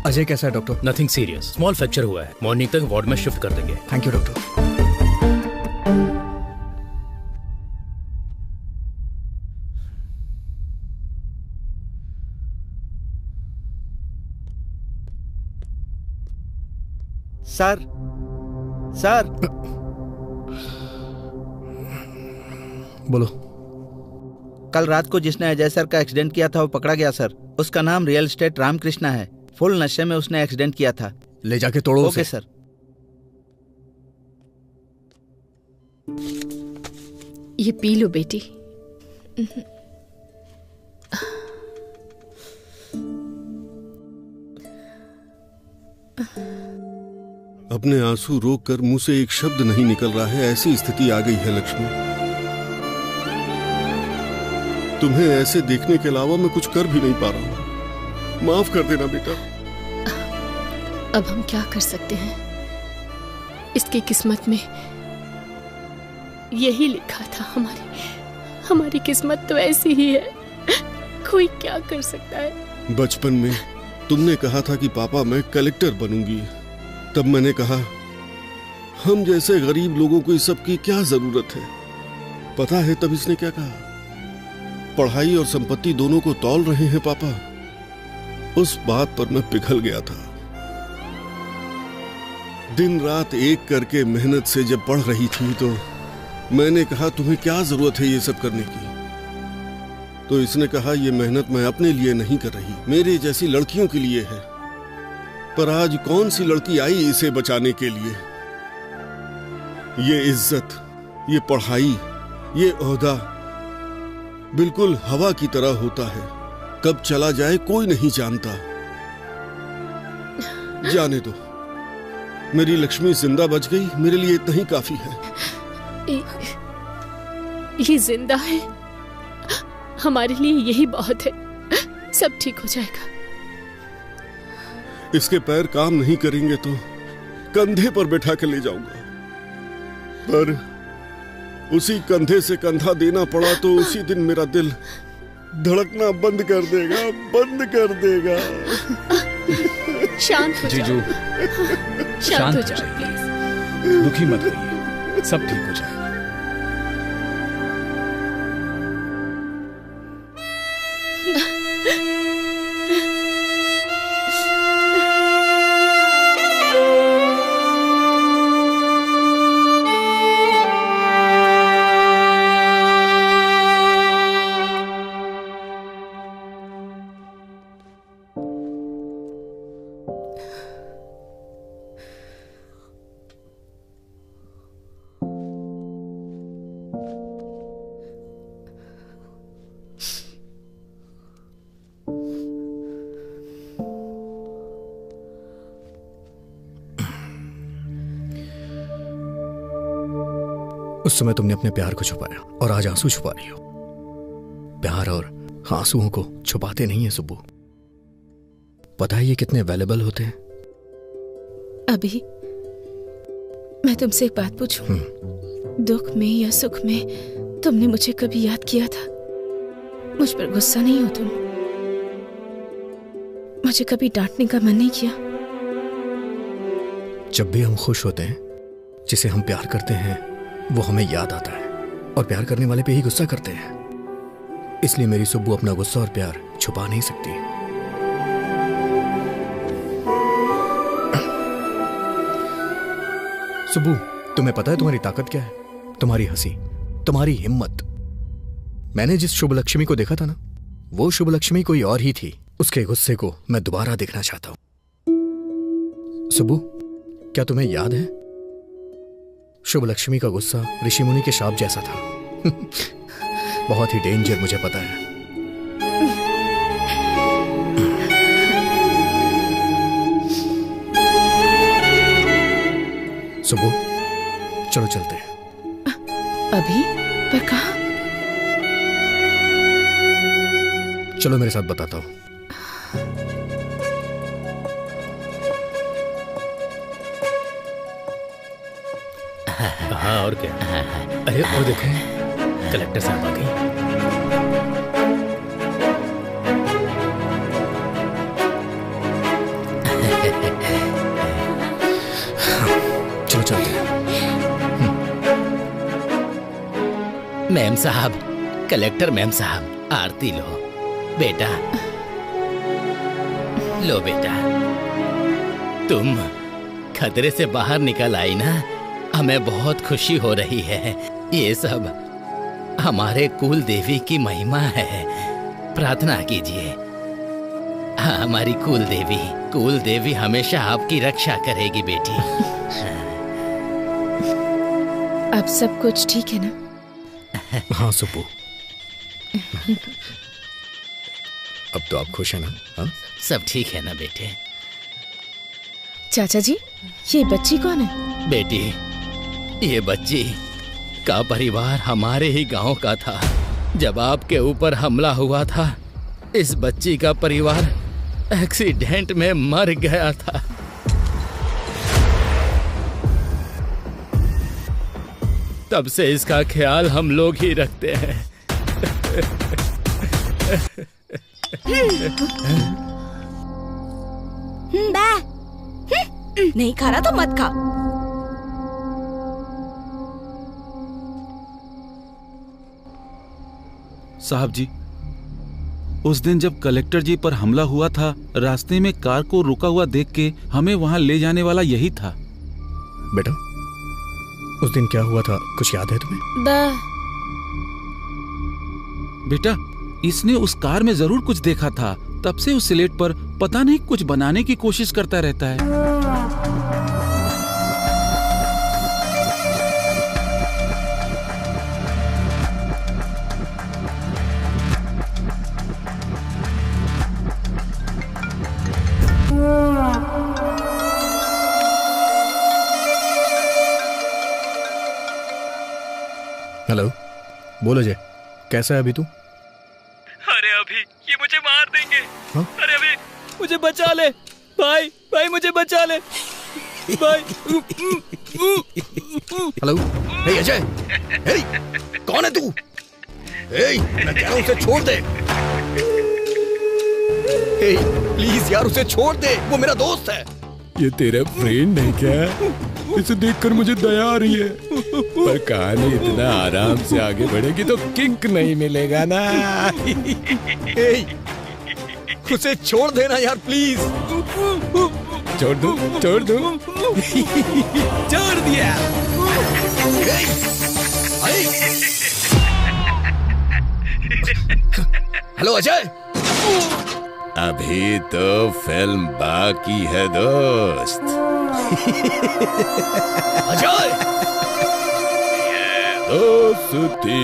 अजय कैसा है doctor? Nothing serious, small fracture हुआ है। मॉर्निंग तक वार्ड में शिफ्ट कर देंगे। Thank you doctor. Sir, sir, बोलो। कल रात को जिसने अजय सर का एक्सीडेंट किया था वो पकड़ा गया सर। उसका नाम रियल एस्टेट रामकृष्णा है। फुल नशे में उसने एक्सीडेंट किया था। ले जाके तोड़ो उसे। Okay sir. ये पी लो बेटी। अपने आंसू रोककर मुंह से एक शब्द नहीं निकल रहा है, ऐसी स्थिति आ गई है लक्ष्मी। तुम्हें ऐसे देखने के अलावा मैं कुछ कर भी नहीं पा रहा हूं। माफ कर देना बेटा। अब हम क्या कर सकते हैं? इसकी किस्मत में यही लिखा था। हमारी किस्मत तो ऐसी ही है। कोई क्या कर सकता है? बचपन में तुमने कहा था कि पापा मैं कलेक्टर बनूंगी। तब मैंने कहा हम जैसे गरीब लोगों को इस सब की क्या जरूरत है। पता है तब इसने क्या कहा? पढ़ाई और संपत्ति दोनों को तौल रहे हैं पापा। उस बात पर मैं पिघल गया था। दिन रात एक करके मेहनत से जब पढ़ रही थी तो मैंने कहा तुम्हें क्या जरूरत है ये सब करने की। तो इसने कहा ये मेहनत मैं अपने लिए नहीं कर रही, मेरे जैसी लड़कियों के लिए है। पर आज कौन सी लड़की आई इसे बचाने के लिए? ये इज्जत, ये पढ़ाई, ये ओहदा बिल्कुल हवा की तरह होता है। कब चला जाए कोई नहीं जानता। जाने दो, मेरी लक्ष्मी जिंदा बच गई, मेरे लिए इतना ही काफी है। ये जिंदा है, हमारे लिए यही बहुत है। सब ठीक हो जाएगा। इसके पैर काम नहीं करेंगे तो कंधे पर बैठा के ले जाऊंगा। पर उसी कंधे से कंधा देना पड़ा तो उसी दिन मेरा दिल धड़कना बंद कर देगा, बंद कर देगा। शांत हो जीजू, शांत हो जाओ प्लीज। दुखी मत होइए, सब ठीक हो जाएगा। उस समय तुमने अपने प्यार को छुपाया और आज आंसू छुपा रही हो। प्यार और आंसुओं को छुपाते नहीं है सुब्बू। पता है ये कितने अवेलेबल होते हैं? अभी मैं तुमसे एक बात पूछूं? दुख में या सुख में तुमने मुझे कभी याद किया था? मुझ पर गुस्सा नहीं हो तुम? मुझे कभी डांटने का मन नहीं किया? जब भी हम खुश होते हैं, जिसे हम प्यार करते हैं वो हमें याद आता है, और प्यार करने वाले पे ही गुस्सा करते हैं। इसलिए मेरी सुब्बू अपना गुस्सा और प्यार छुपा नहीं सकती। सुब्बू, तुम्हें पता है तुम्हारी ताकत क्या है? तुम्हारी हंसी, तुम्हारी हिम्मत। मैंने जिस शुभ लक्ष्मी को देखा था ना, वो शुभ लक्ष्मी कोई और ही थी। उसके गुस्से को मैं दोबारा देखना चाहता हूं। सुब्बू, क्या तुम्हें याद है शुभ लक्ष्मी का गुस्सा ऋषि मुनि के शाप जैसा था? बहुत ही डेंजर, मुझे पता है। सुबह चलो चलते हैं। अभी? पर कहाँ? चलो मेरे साथ बताता हूँ। हाँ और क्या? अरे और देखो, कलेक्टर साहब आ गई। चलो चलते हैं। मैम साहब, कलेक्टर मैम साहब, आरती लो। बेटा लो बेटा, तुम खतरे से बाहर निकल आई ना, हमें बहुत खुशी हो रही है। ये सब हमारे कुल देवी की महिमा है। प्रार्थना कीजिए। हाँ, हमारी कुल देवी हमेशा आपकी रक्षा करेगी बेटी। अब सब कुछ ठीक है ना? हाँ सुब्बू, अब तो आप खुश हैं ना? हाँ? सब ठीक है ना बेटे? चाचा जी, ये बच्ची कौन है? बेटी, ये बच्ची का परिवार हमारे ही गांव का था। जब आपके ऊपर हमला हुआ था, इस बच्ची का परिवार एक्सीडेंट में मर गया था। तब से इसका ख्याल हम लोग ही रखते हैं। नहीं खा रहा तो मत खा। साहब जी, उस दिन जब कलेक्टर जी पर हमला हुआ था, रास्ते में कार को रुका हुआ देख के हमें वहां ले जाने वाला यही था। बेटा, उस दिन क्या हुआ था, कुछ याद है तुम्हें? बेटा, इसने उस कार में जरूर कुछ देखा था। तब से उस स्लेट पर पता नहीं कुछ बनाने की कोशिश करता रहता है। हेलो, बोलो जय, कैसा है अभी तू? अरे अभी ये मुझे मार देंगे। हाँ? अरे अभी मुझे बचा ले भाई, भाई मुझे बचा ले भाई। हेलो, हे अजय, हे, कौन है तू? हे, मैं कह रहा हूं उसे छोड़ दे। हे, प्लीज यार उसे छोड़ दे, वो मेरा दोस्त है। ये तेरा फ्रेंड है क्या? इसे देखकर मुझे दया आ रही है, पर कहानी इतना आराम से आगे बढ़ेगी तो किंक नहीं मिलेगा ना। उसे छोड़ देना यार प्लीज। छोड़ दो, छोड़ दो। छोड़ दिया। हेलो अजय। अभी तो फिल्म बाकी है दोस्त। अजय, दोस्ती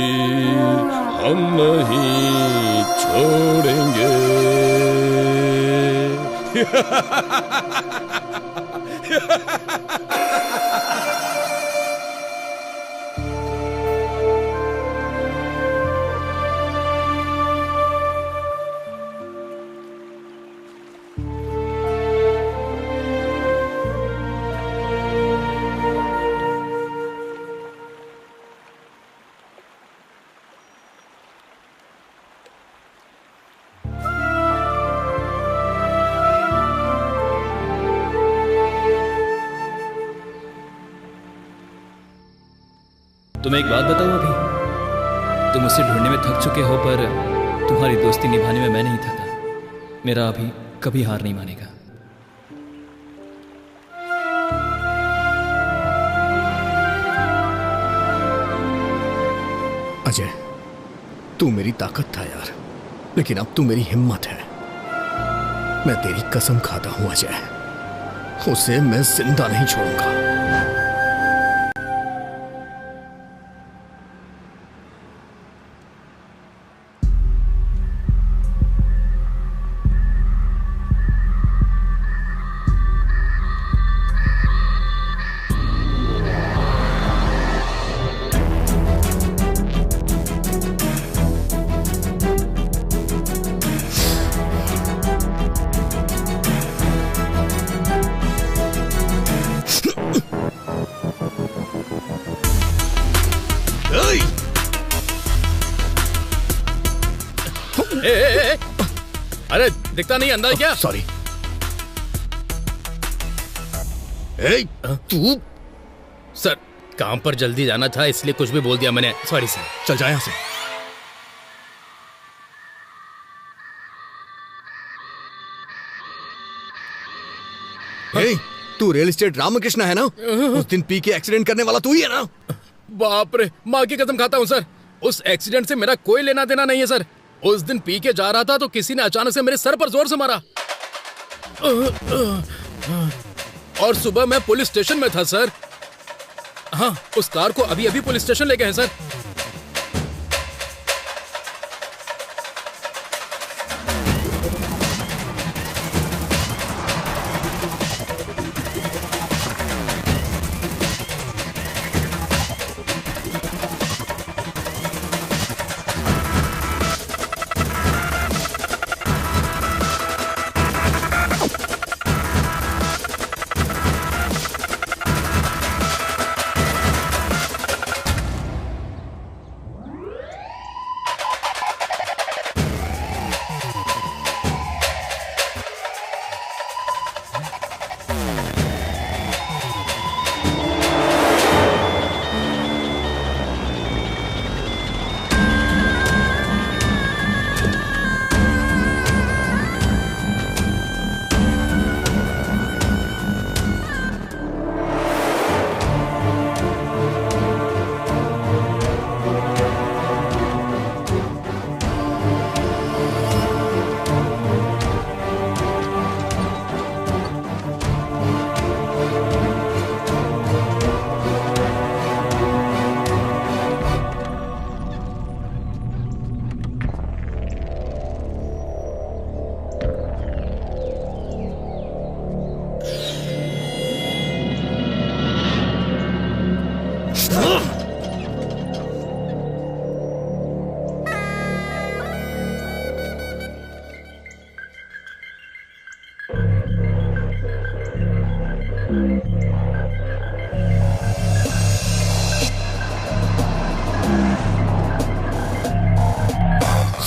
हम नहीं छोड़ेंगे। तुम्हें एक बात बताऊं अभी, तुम उसे ढूंढने में थक चुके हो, पर तुम्हारी दोस्ती निभाने में मैं नहीं थका। मेरा अभी कभी हार नहीं मानेगा। अजय, तू मेरी ताकत था यार, लेकिन अब तू मेरी हिम्मत है। मैं तेरी कसम खाता हूं अजय, उसे मैं जिंदा नहीं छोड़ूंगा। अरे दिखता नहीं अंदर क्या? सॉरी। तू सर, काम पर जल्दी जाना था इसलिए कुछ भी बोल दिया मैंने। Sorry sir. चल जा यहां से। तू रियल एस्टेट रामकृष्ण है ना? उस दिन पी के एक्सीडेंट करने वाला तू ही है ना? बाप रे, माँ की कसम खाता हूँ सर, उस एक्सीडेंट से मेरा कोई लेना देना नहीं है सर। उस दिन पी के जा रहा था तो किसी ने अचानक से मेरे सर पर जोर से मारा और सुबह मैं पुलिस स्टेशन में था सर। हाँ, उस कार को अभी अभी पुलिस स्टेशन ले गए हैं सर।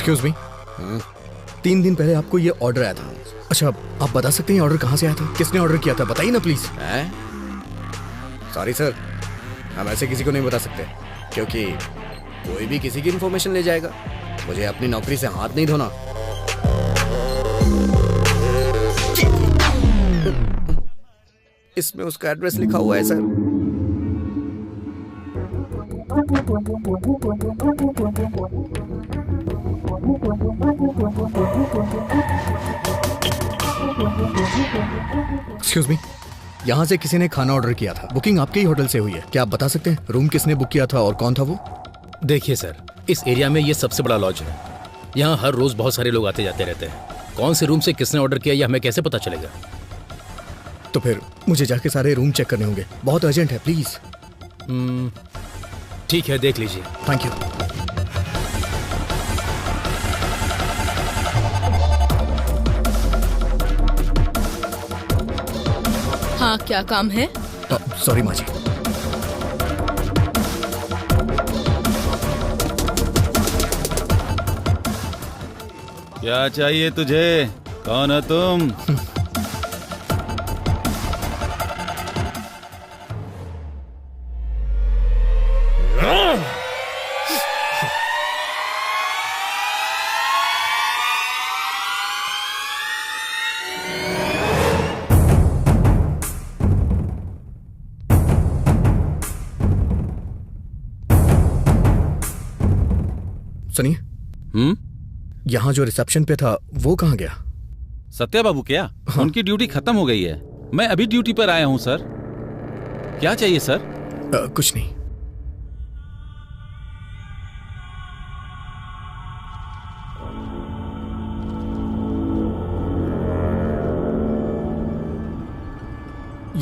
एक्सक्यूज मी, 3 दिन पहले आपको ये ऑर्डर आया था। अच्छा, आप बता सकते हैं ऑर्डर कहाँ से आया था? किसने ऑर्डर किया था? बताइए ना प्लीज। सॉरी सर, हम ऐसे किसी को नहीं बता सकते, क्योंकि कोई भी किसी की इन्फॉर्मेशन ले जाएगा। मुझे अपनी नौकरी से हाथ नहीं धोना। इसमें उसका एड्रेस लिखा हुआ है सर। एक्सक्यूज मी, यहाँ से किसी ने खाना ऑर्डर किया था। बुकिंग आपके ही होटल से हुई है। क्या आप बता सकते हैं रूम किसने बुक किया था और कौन था वो? देखिए सर, इस एरिया में ये सबसे बड़ा लॉज है। यहाँ हर रोज बहुत सारे लोग आते जाते रहते हैं। कौन से रूम से किसने ऑर्डर किया ये हमें कैसे पता चलेगा? तो फिर मुझे जाके सारे रूम चेक करने होंगे। बहुत अर्जेंट है, प्लीज। ठीक है, देख लीजिए। Thank you. हाँ, क्या काम है? सॉरी माँ जी। क्या चाहिए तुझे? कौन हो तुम? सुनिए, यहाँ जो रिसेप्शन पे था वो कहाँ गया? सत्या बाबू क्या? उनकी ड्यूटी खत्म हो गई है। मैं अभी ड्यूटी पर आया हूँ सर। क्या चाहिए सर? कुछ नहीं।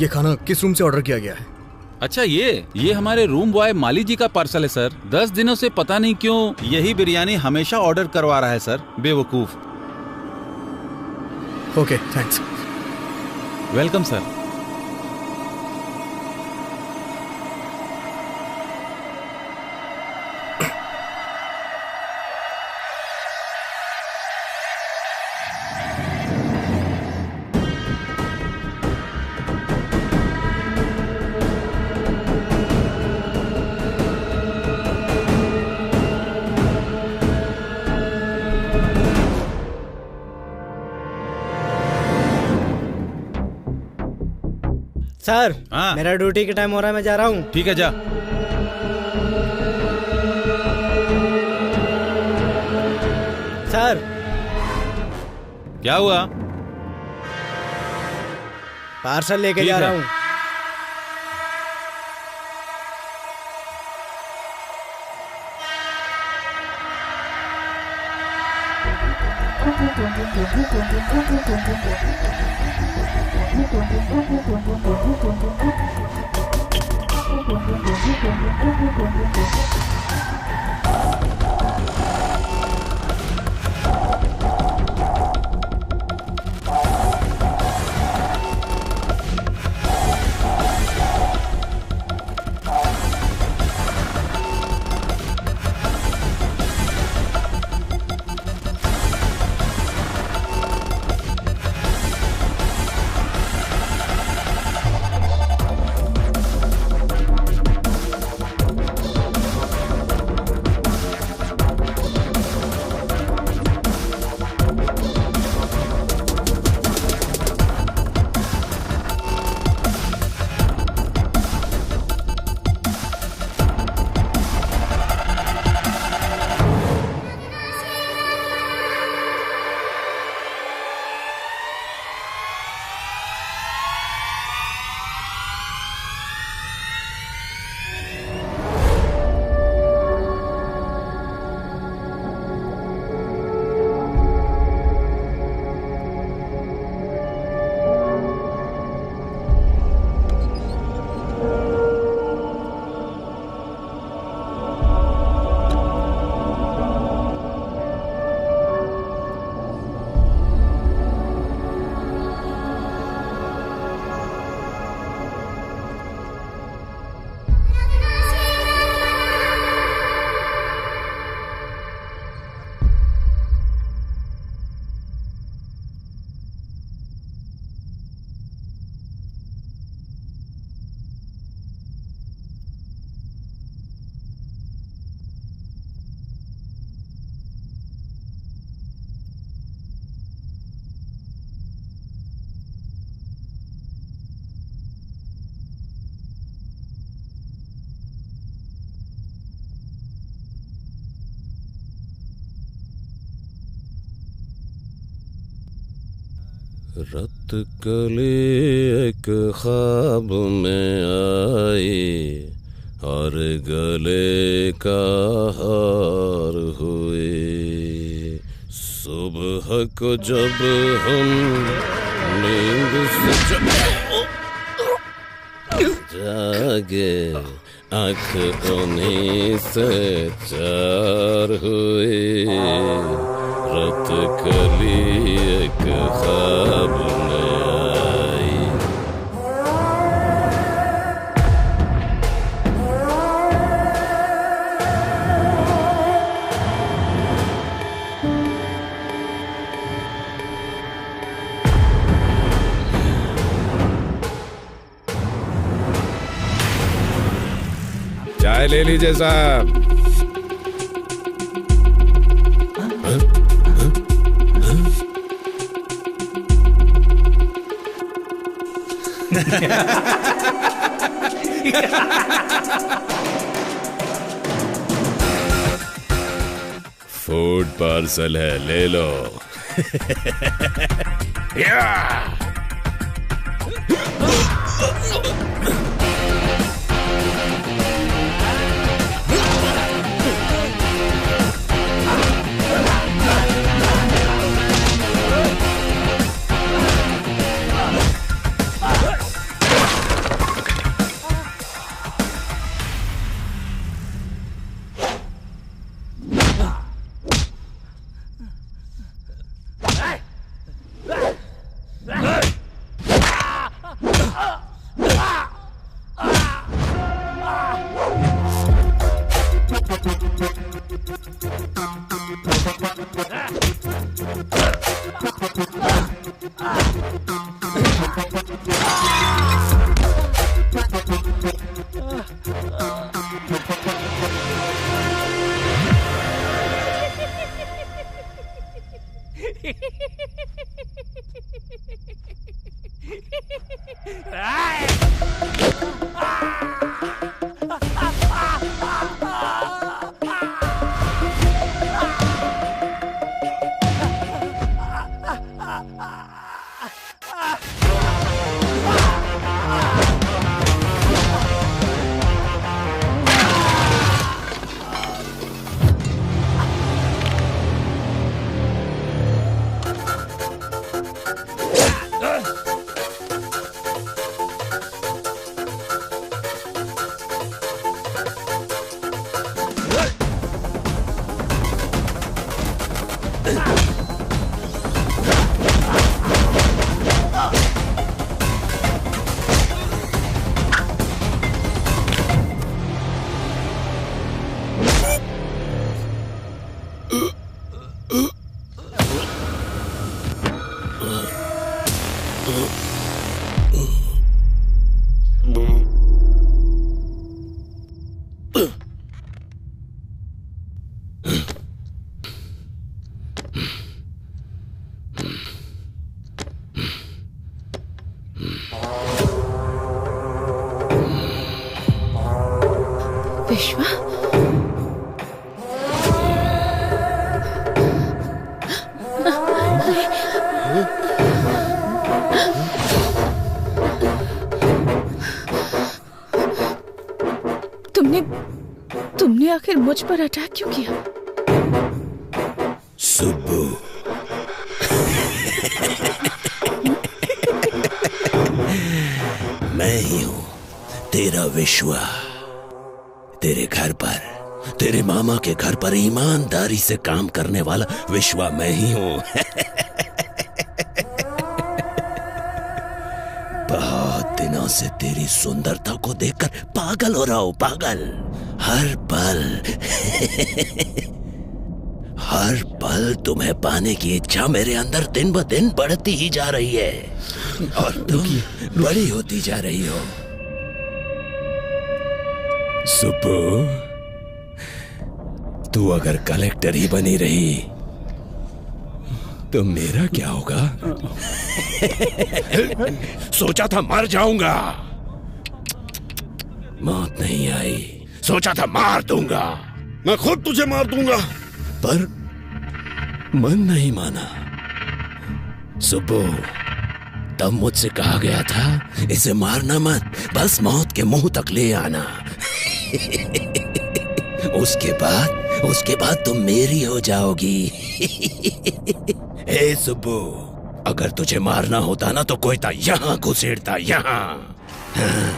ये खाना किस रूम से ऑर्डर किया गया है? अच्छा, ये हमारे रूम बॉय माली जी का पार्सल है सर। 10 दिनों से पता नहीं क्यों यही बिरयानी हमेशा ऑर्डर करवा रहा है सर, बेवकूफ। Okay, thanks. Welcome sir. Sir, मेरा ड्यूटी के टाइम हो रहा है, मैं जा रहा हूँ। ठीक है, जा। सर, क्या हुआ? पार्सल लेके जा रहा हूँ। रत कले एक ख्वाब में आई और गले का हार हुए। सुबह को जब हम नींद से जागे, आँख उन्हीं से चार हुए। रत कली एक ख्वाब में आई। चाय ले लीजिए साहब। फूड पार्सल है, ले लो। विश्वा, तुमने आखिर मुझ पर अटैक क्यों किया? सुब्बू, मैं ही हूँ तेरा विश्वा। तेरे घर पर, तेरे मामा के घर पर ईमानदारी से काम करने वाला विश्वा मैं ही हूँ। बहुत दिनों से तेरी सुंदरता को देखकर पागल हो रहा हूँ, पागल। हर पल तुम्हें पाने की इच्छा मेरे अंदर दिन ब दिन बढ़ती ही जा रही है और तुम बड़ी होती जा रही हो। सुब्बू, तू अगर कलेक्टर ही बनी रही तो मेरा क्या होगा? सोचा था मर जाऊंगा, मौत नहीं आई। सोचा था मार दूंगा, मैं खुद तुझे मार दूंगा, पर मन नहीं माना। सुब्बू, तब मुझसे कहा गया था इसे मारना मत, बस मौत के मुंह तक ले आना। उसके बाद तुम मेरी हो जाओगी। हे सुब्बू, अगर तुझे मारना होता ना तो कोई था यहाँ घुसेड़ता, यहाँ। हाँ।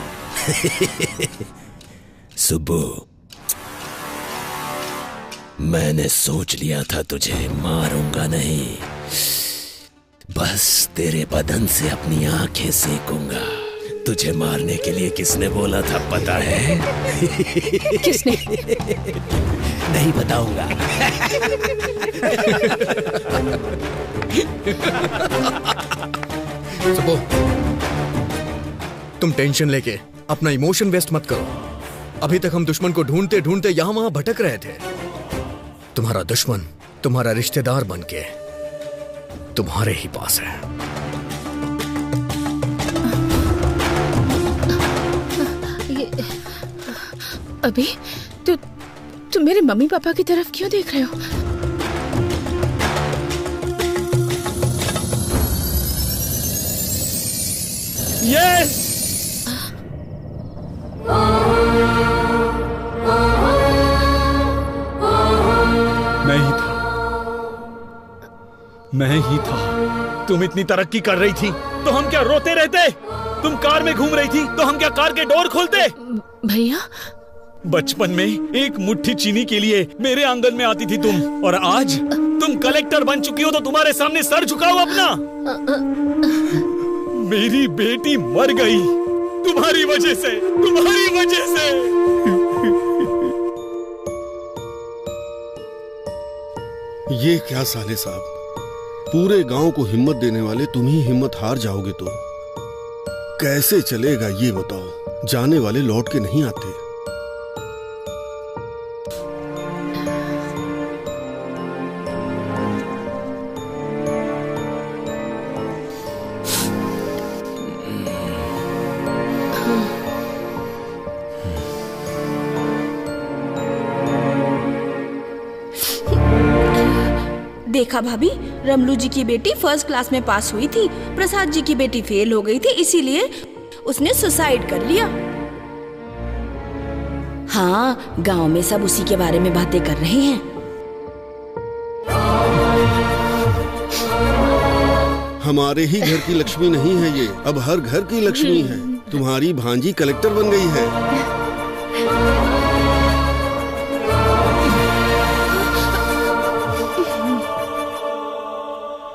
सुब्बू, मैंने सोच लिया था तुझे मारूंगा नहीं, बस तेरे बदन से अपनी आंखें सेकूंगा। तुझे मारने के लिए किसने बोला था पता है? किसने? नहीं बताऊंगा। सुबो, तुम टेंशन लेके अपना इमोशन वेस्ट मत करो। अभी तक हम दुश्मन को ढूंढते ढूंढते यहां वहां भटक रहे थे। तुम्हारा दुश्मन तुम्हारा रिश्तेदार बनके तुम्हारे ही पास है। अभी तुम मेरे मम्मी पापा की तरफ क्यों देख रहे हो? यस। मैं ही था, मैं ही था। तुम इतनी तरक्की कर रही थी तो हम क्या रोते रहते? तुम कार में घूम रही थी तो हम क्या कार के डोर खोलते? भैया, बचपन में एक मुट्ठी चीनी के लिए मेरे आंगन में आती थी तुम, और आज तुम कलेक्टर बन चुकी हो तो तुम्हारे सामने सर झुकाओ अपना। मेरी बेटी मर गई तुम्हारी वजह से, तुम्हारी वजह से। ये क्या साले साहब, पूरे गांव को हिम्मत देने वाले तुम ही हिम्मत हार जाओगे तो कैसे चलेगा ये बताओ। जाने वाले लौट के नहीं आते। देखा भाभी, रमलू जी की बेटी फर्स्ट क्लास में पास हुई थी, प्रसाद जी की बेटी फेल हो गई थी, इसीलिए उसने सुसाइड कर लिया। हाँ, गांव में सब उसी के बारे में बातें कर रहे हैं। हमारे ही घर की लक्ष्मी नहीं है ये, अब हर घर की लक्ष्मी है। तुम्हारी भांजी कलेक्टर बन गई है।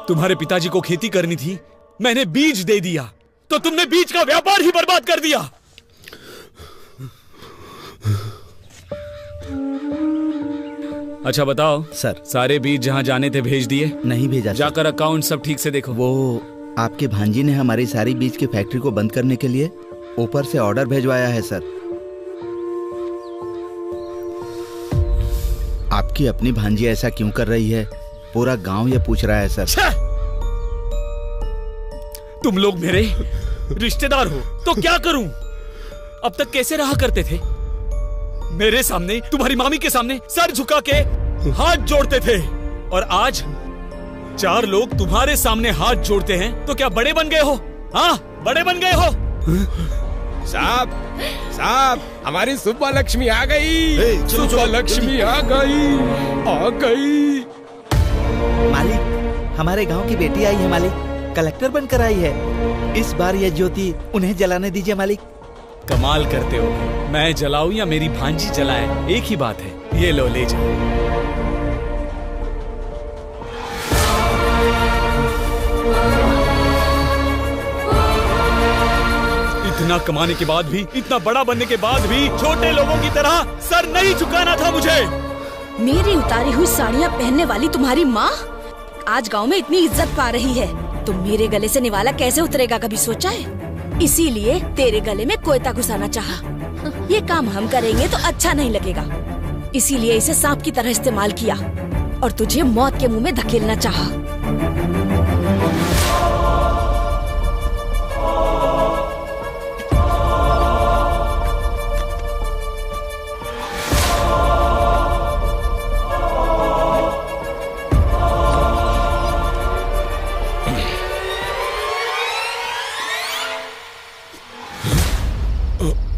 तुम्हारे पिताजी को खेती करनी थी, मैंने बीज दे दिया, तो तुमने बीज का व्यापार ही बर्बाद कर दिया। अच्छा बताओ सर, सारे बीज जहाँ जाने थे भेज दिए? नहीं भेजा। जाकर अकाउंट सब ठीक से देखो। वो आपके भांजी ने हमारी सारी बीज की फैक्ट्री को बंद करने के लिए ऊपर से ऑर्डर भेजवाया है सर। आपकी अपनी भांजी ऐसा क्यों कर रही है, पूरा गांव ये पूछ रहा है सर। तुम लोग मेरे रिश्तेदार हो तो क्या करूं? अब तक कैसे रहा करते थे? मेरे सामने, तुम्हारी मामी के सामने सर झुका के हाथ जोड़ते थे, और आज 4 लोग तुम्हारे सामने हाथ जोड़ते हैं तो क्या बड़े बन गए हो? हाँ, बड़े बन गए हो। साहब, साहब, हमारी सुब्बा लक्ष्मी आ गई। सुब्बा लक्ष्मी आ गई, आ गई। मालिक, हमारे गांव की बेटी आई है मालिक, कलेक्टर बनकर आई है। इस बार यह ज्योति उन्हें जलाने दीजिए मालिक। कमाल करते हो, मैं जलाऊं या मेरी भांजी जलाए, एक ही बात है। ये लो, ले जाओ। इतना कमाने के बाद भी, इतना बड़ा बनने के बाद भी छोटे लोगों की तरह सर नहीं झुकाना था मुझे। मेरी उतारी हुई साड़ियाँ पहनने वाली तुम्हारी माँ आज गांव में इतनी इज्जत पा रही है, तो मेरे गले से निवाला कैसे उतरेगा, कभी सोचा है? इसीलिए तेरे गले में कोयता घुसाना चाहा। ये काम हम करेंगे तो अच्छा नहीं लगेगा, इसीलिए इसे सांप की तरह इस्तेमाल किया और तुझे मौत के मुंह में धकेलना चाहा।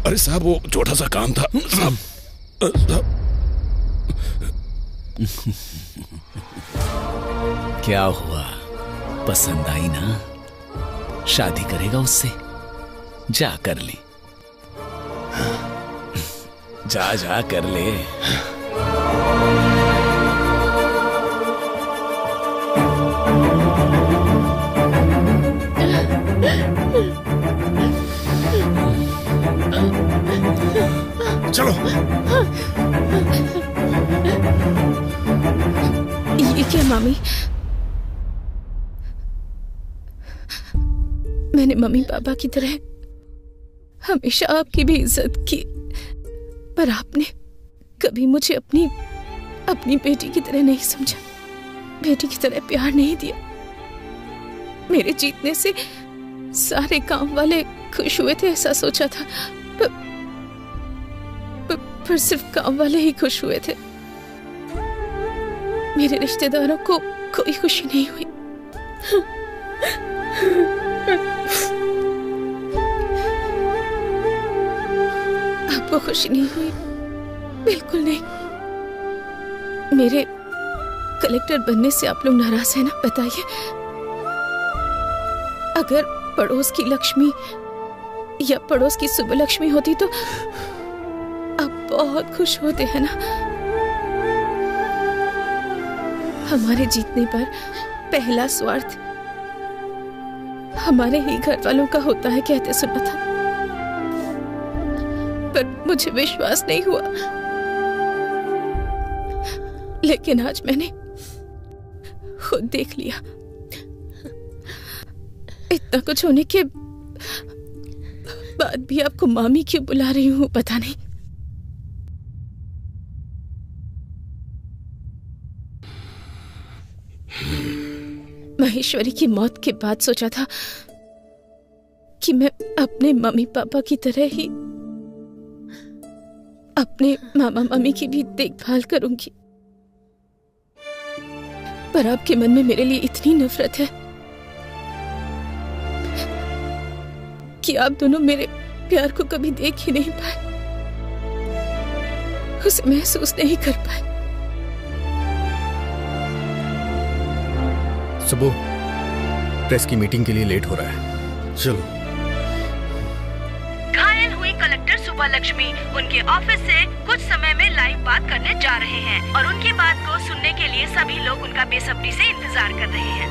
अरे साहब, वो छोटा सा काम था साहब। क्या हुआ, पसंद आई ना? शादी करेगा उससे? जा कर ले, जा जा कर ले। चलो। ये क्या मामी? मैंने मम्मी पापा की तरह हमेशा आपकी भी इज्जत की, पर आपने कभी मुझे अपनी बेटी की तरह नहीं समझा, बेटी की तरह प्यार नहीं दिया। मेरे जीतने से सारे गांव वाले खुश हुए थे ऐसा सोचा था, पर सिर्फ गांव वाले ही खुश हुए थे। मेरे रिश्तेदारों को कोई खुशी नहीं हुई। आपको खुशी नहीं हुई? बिल्कुल नहीं। मेरे कलेक्टर बनने से आप लोग नाराज हैं ना? बताइए। अगर पड़ोस की लक्ष्मी या पड़ोस की सुबह लक्ष्मी होती तो आप बहुत खुश होते हैं ना? हमारे जीतने पर पहला स्वार्थ हमारे ही घर वालों का होता है कहते सुना था, पर मुझे विश्वास नहीं हुआ। लेकिन आज मैंने खुद देख लिया। इतना कुछ होने के बाद भी आपको मामी क्यों बुला रही हूँ पता नहीं। महेश्वरी की मौत के बाद सोचा था कि मैं अपने मम्मी पापा की तरह ही अपने मामा मम्मी की भी देखभाल करूंगी, पर आपके मन में मेरे लिए इतनी नफरत है कि आप दोनों मेरे प्यार को कभी देख ही नहीं पाए, उसे महसूस नहीं कर पाए। सुबह प्रेस की मीटिंग के लिए लेट हो रहा है, चलो। घायल हुई कलेक्टर सुबह लक्ष्मी उनके ऑफिस से कुछ समय में लाइव बात करने जा रहे हैं और उनकी बात को सुनने के लिए सभी लोग उनका बेसब्री से इंतजार कर रहे हैं।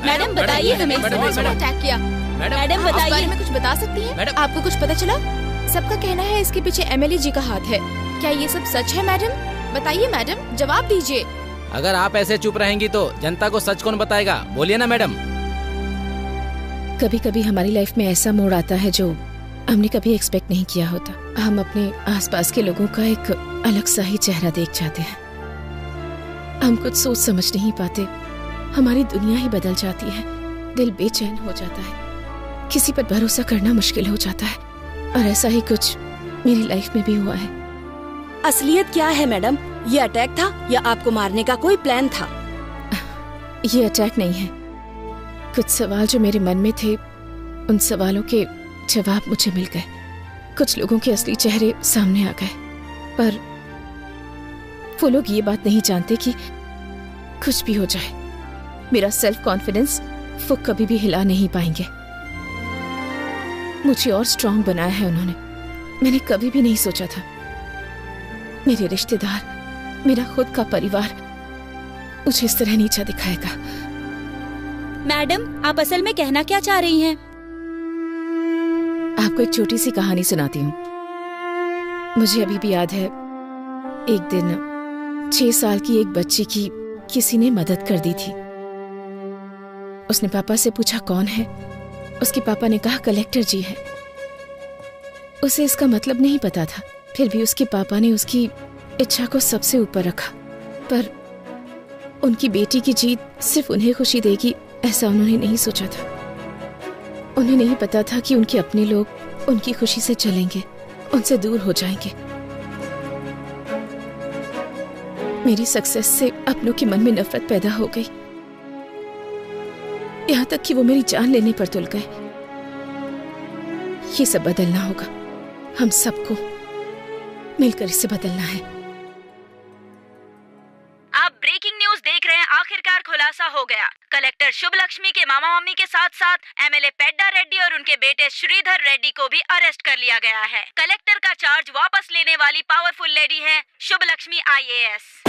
मैडम बताइए हमें अटैक किया। मैडम बताइए, बताइए। बारे में कुछ बता सकती हैं? आपको कुछ पता चला? सबका कहना है इसके पीछे एमएलए जी का हाथ है। क्या ये सब सच है मैडम? बताइए मैडम, जवाब दीजिए। अगर आप ऐसे चुप रहेंगी तो जनता को सच कौन बताएगा? बोलिए ना मैडम। कभी कभी हमारी लाइफ में ऐसा मोड़ आता है जो हमने कभी एक्सपेक्ट नहीं किया होता। हम अपने आसपास के लोगों का एक अलग सा ही चेहरा देख जाते हैं। हम कुछ सोच समझ नहीं पाते, हमारी दुनिया ही बदल जाती है, दिल बेचैन हो जाता है, किसी पर भरोसा करना मुश्किल हो जाता है। और ऐसा ही कुछ मेरी लाइफ में भी हुआ है। असलियत क्या है मैडम? ये अटैक था या आपको मारने का कोई प्लान था? ये अटैक नहीं है। कुछ सवाल जो मेरे मन में थे, उन सवालों के जवाब मुझे मिल गए। कुछ लोगों के असली चेहरे सामने आ गए, पर वो लोग ये बात नहीं जानते कि कुछ भी हो जाए, मेरा सेल्फ कॉन्फिडेंस वो कभी भी हिला नहीं पाएंगे। मुझे और स्ट्रांग बनाया है उन्होंने। मैंने कभी भी नहीं सोचा था मेरे रिश्तेदार, मेरा खुद का परिवार मुझे इस तरह नीचा दिखाएगा। मैडम, आप असल में कहना क्या चाह रही हैं? आपको एक छोटी सी कहानी सुनाती हूँ। मुझे अभी भी याद है, एक दिन 6 साल की एक बच्ची की किसी ने मदद कर दी थी। उसने पापा से पूछा कौन है। उसके पापा ने कहा कलेक्टर जी है। उसे इसका मतलब नहीं पता था, फिर भी उसके पापा ने उसकी इच्छा को सबसे ऊपर रखा। पर उनकी बेटी की जीत सिर्फ उन्हें खुशी देगी ऐसा उन्होंने नहीं सोचा था। उन्हें नहीं पता था कि उनके अपने लोग उनकी खुशी से चलेंगे, उनसे दूर हो जाएंगे। मेरी सक्सेस से अपनों के मन में नफरत पैदा हो गई, यहाँ तक कि वो मेरी जान लेने पर तुल गए। ये सब बदलना होगा, हम सबको मिलकर इसे बदलना है। आप ब्रेकिंग न्यूज देख रहे हैं। आखिरकार खुलासा हो गया। कलेक्टर शुभ लक्ष्मी के मामा मम्मी के साथ साथ एमएलए पेड्डा रेड्डी और उनके बेटे श्रीधर रेड्डी को भी अरेस्ट कर लिया गया है। कलेक्टर का चार्ज वापस लेने वाली पावरफुल लेडी है शुभ लक्ष्मी IAS।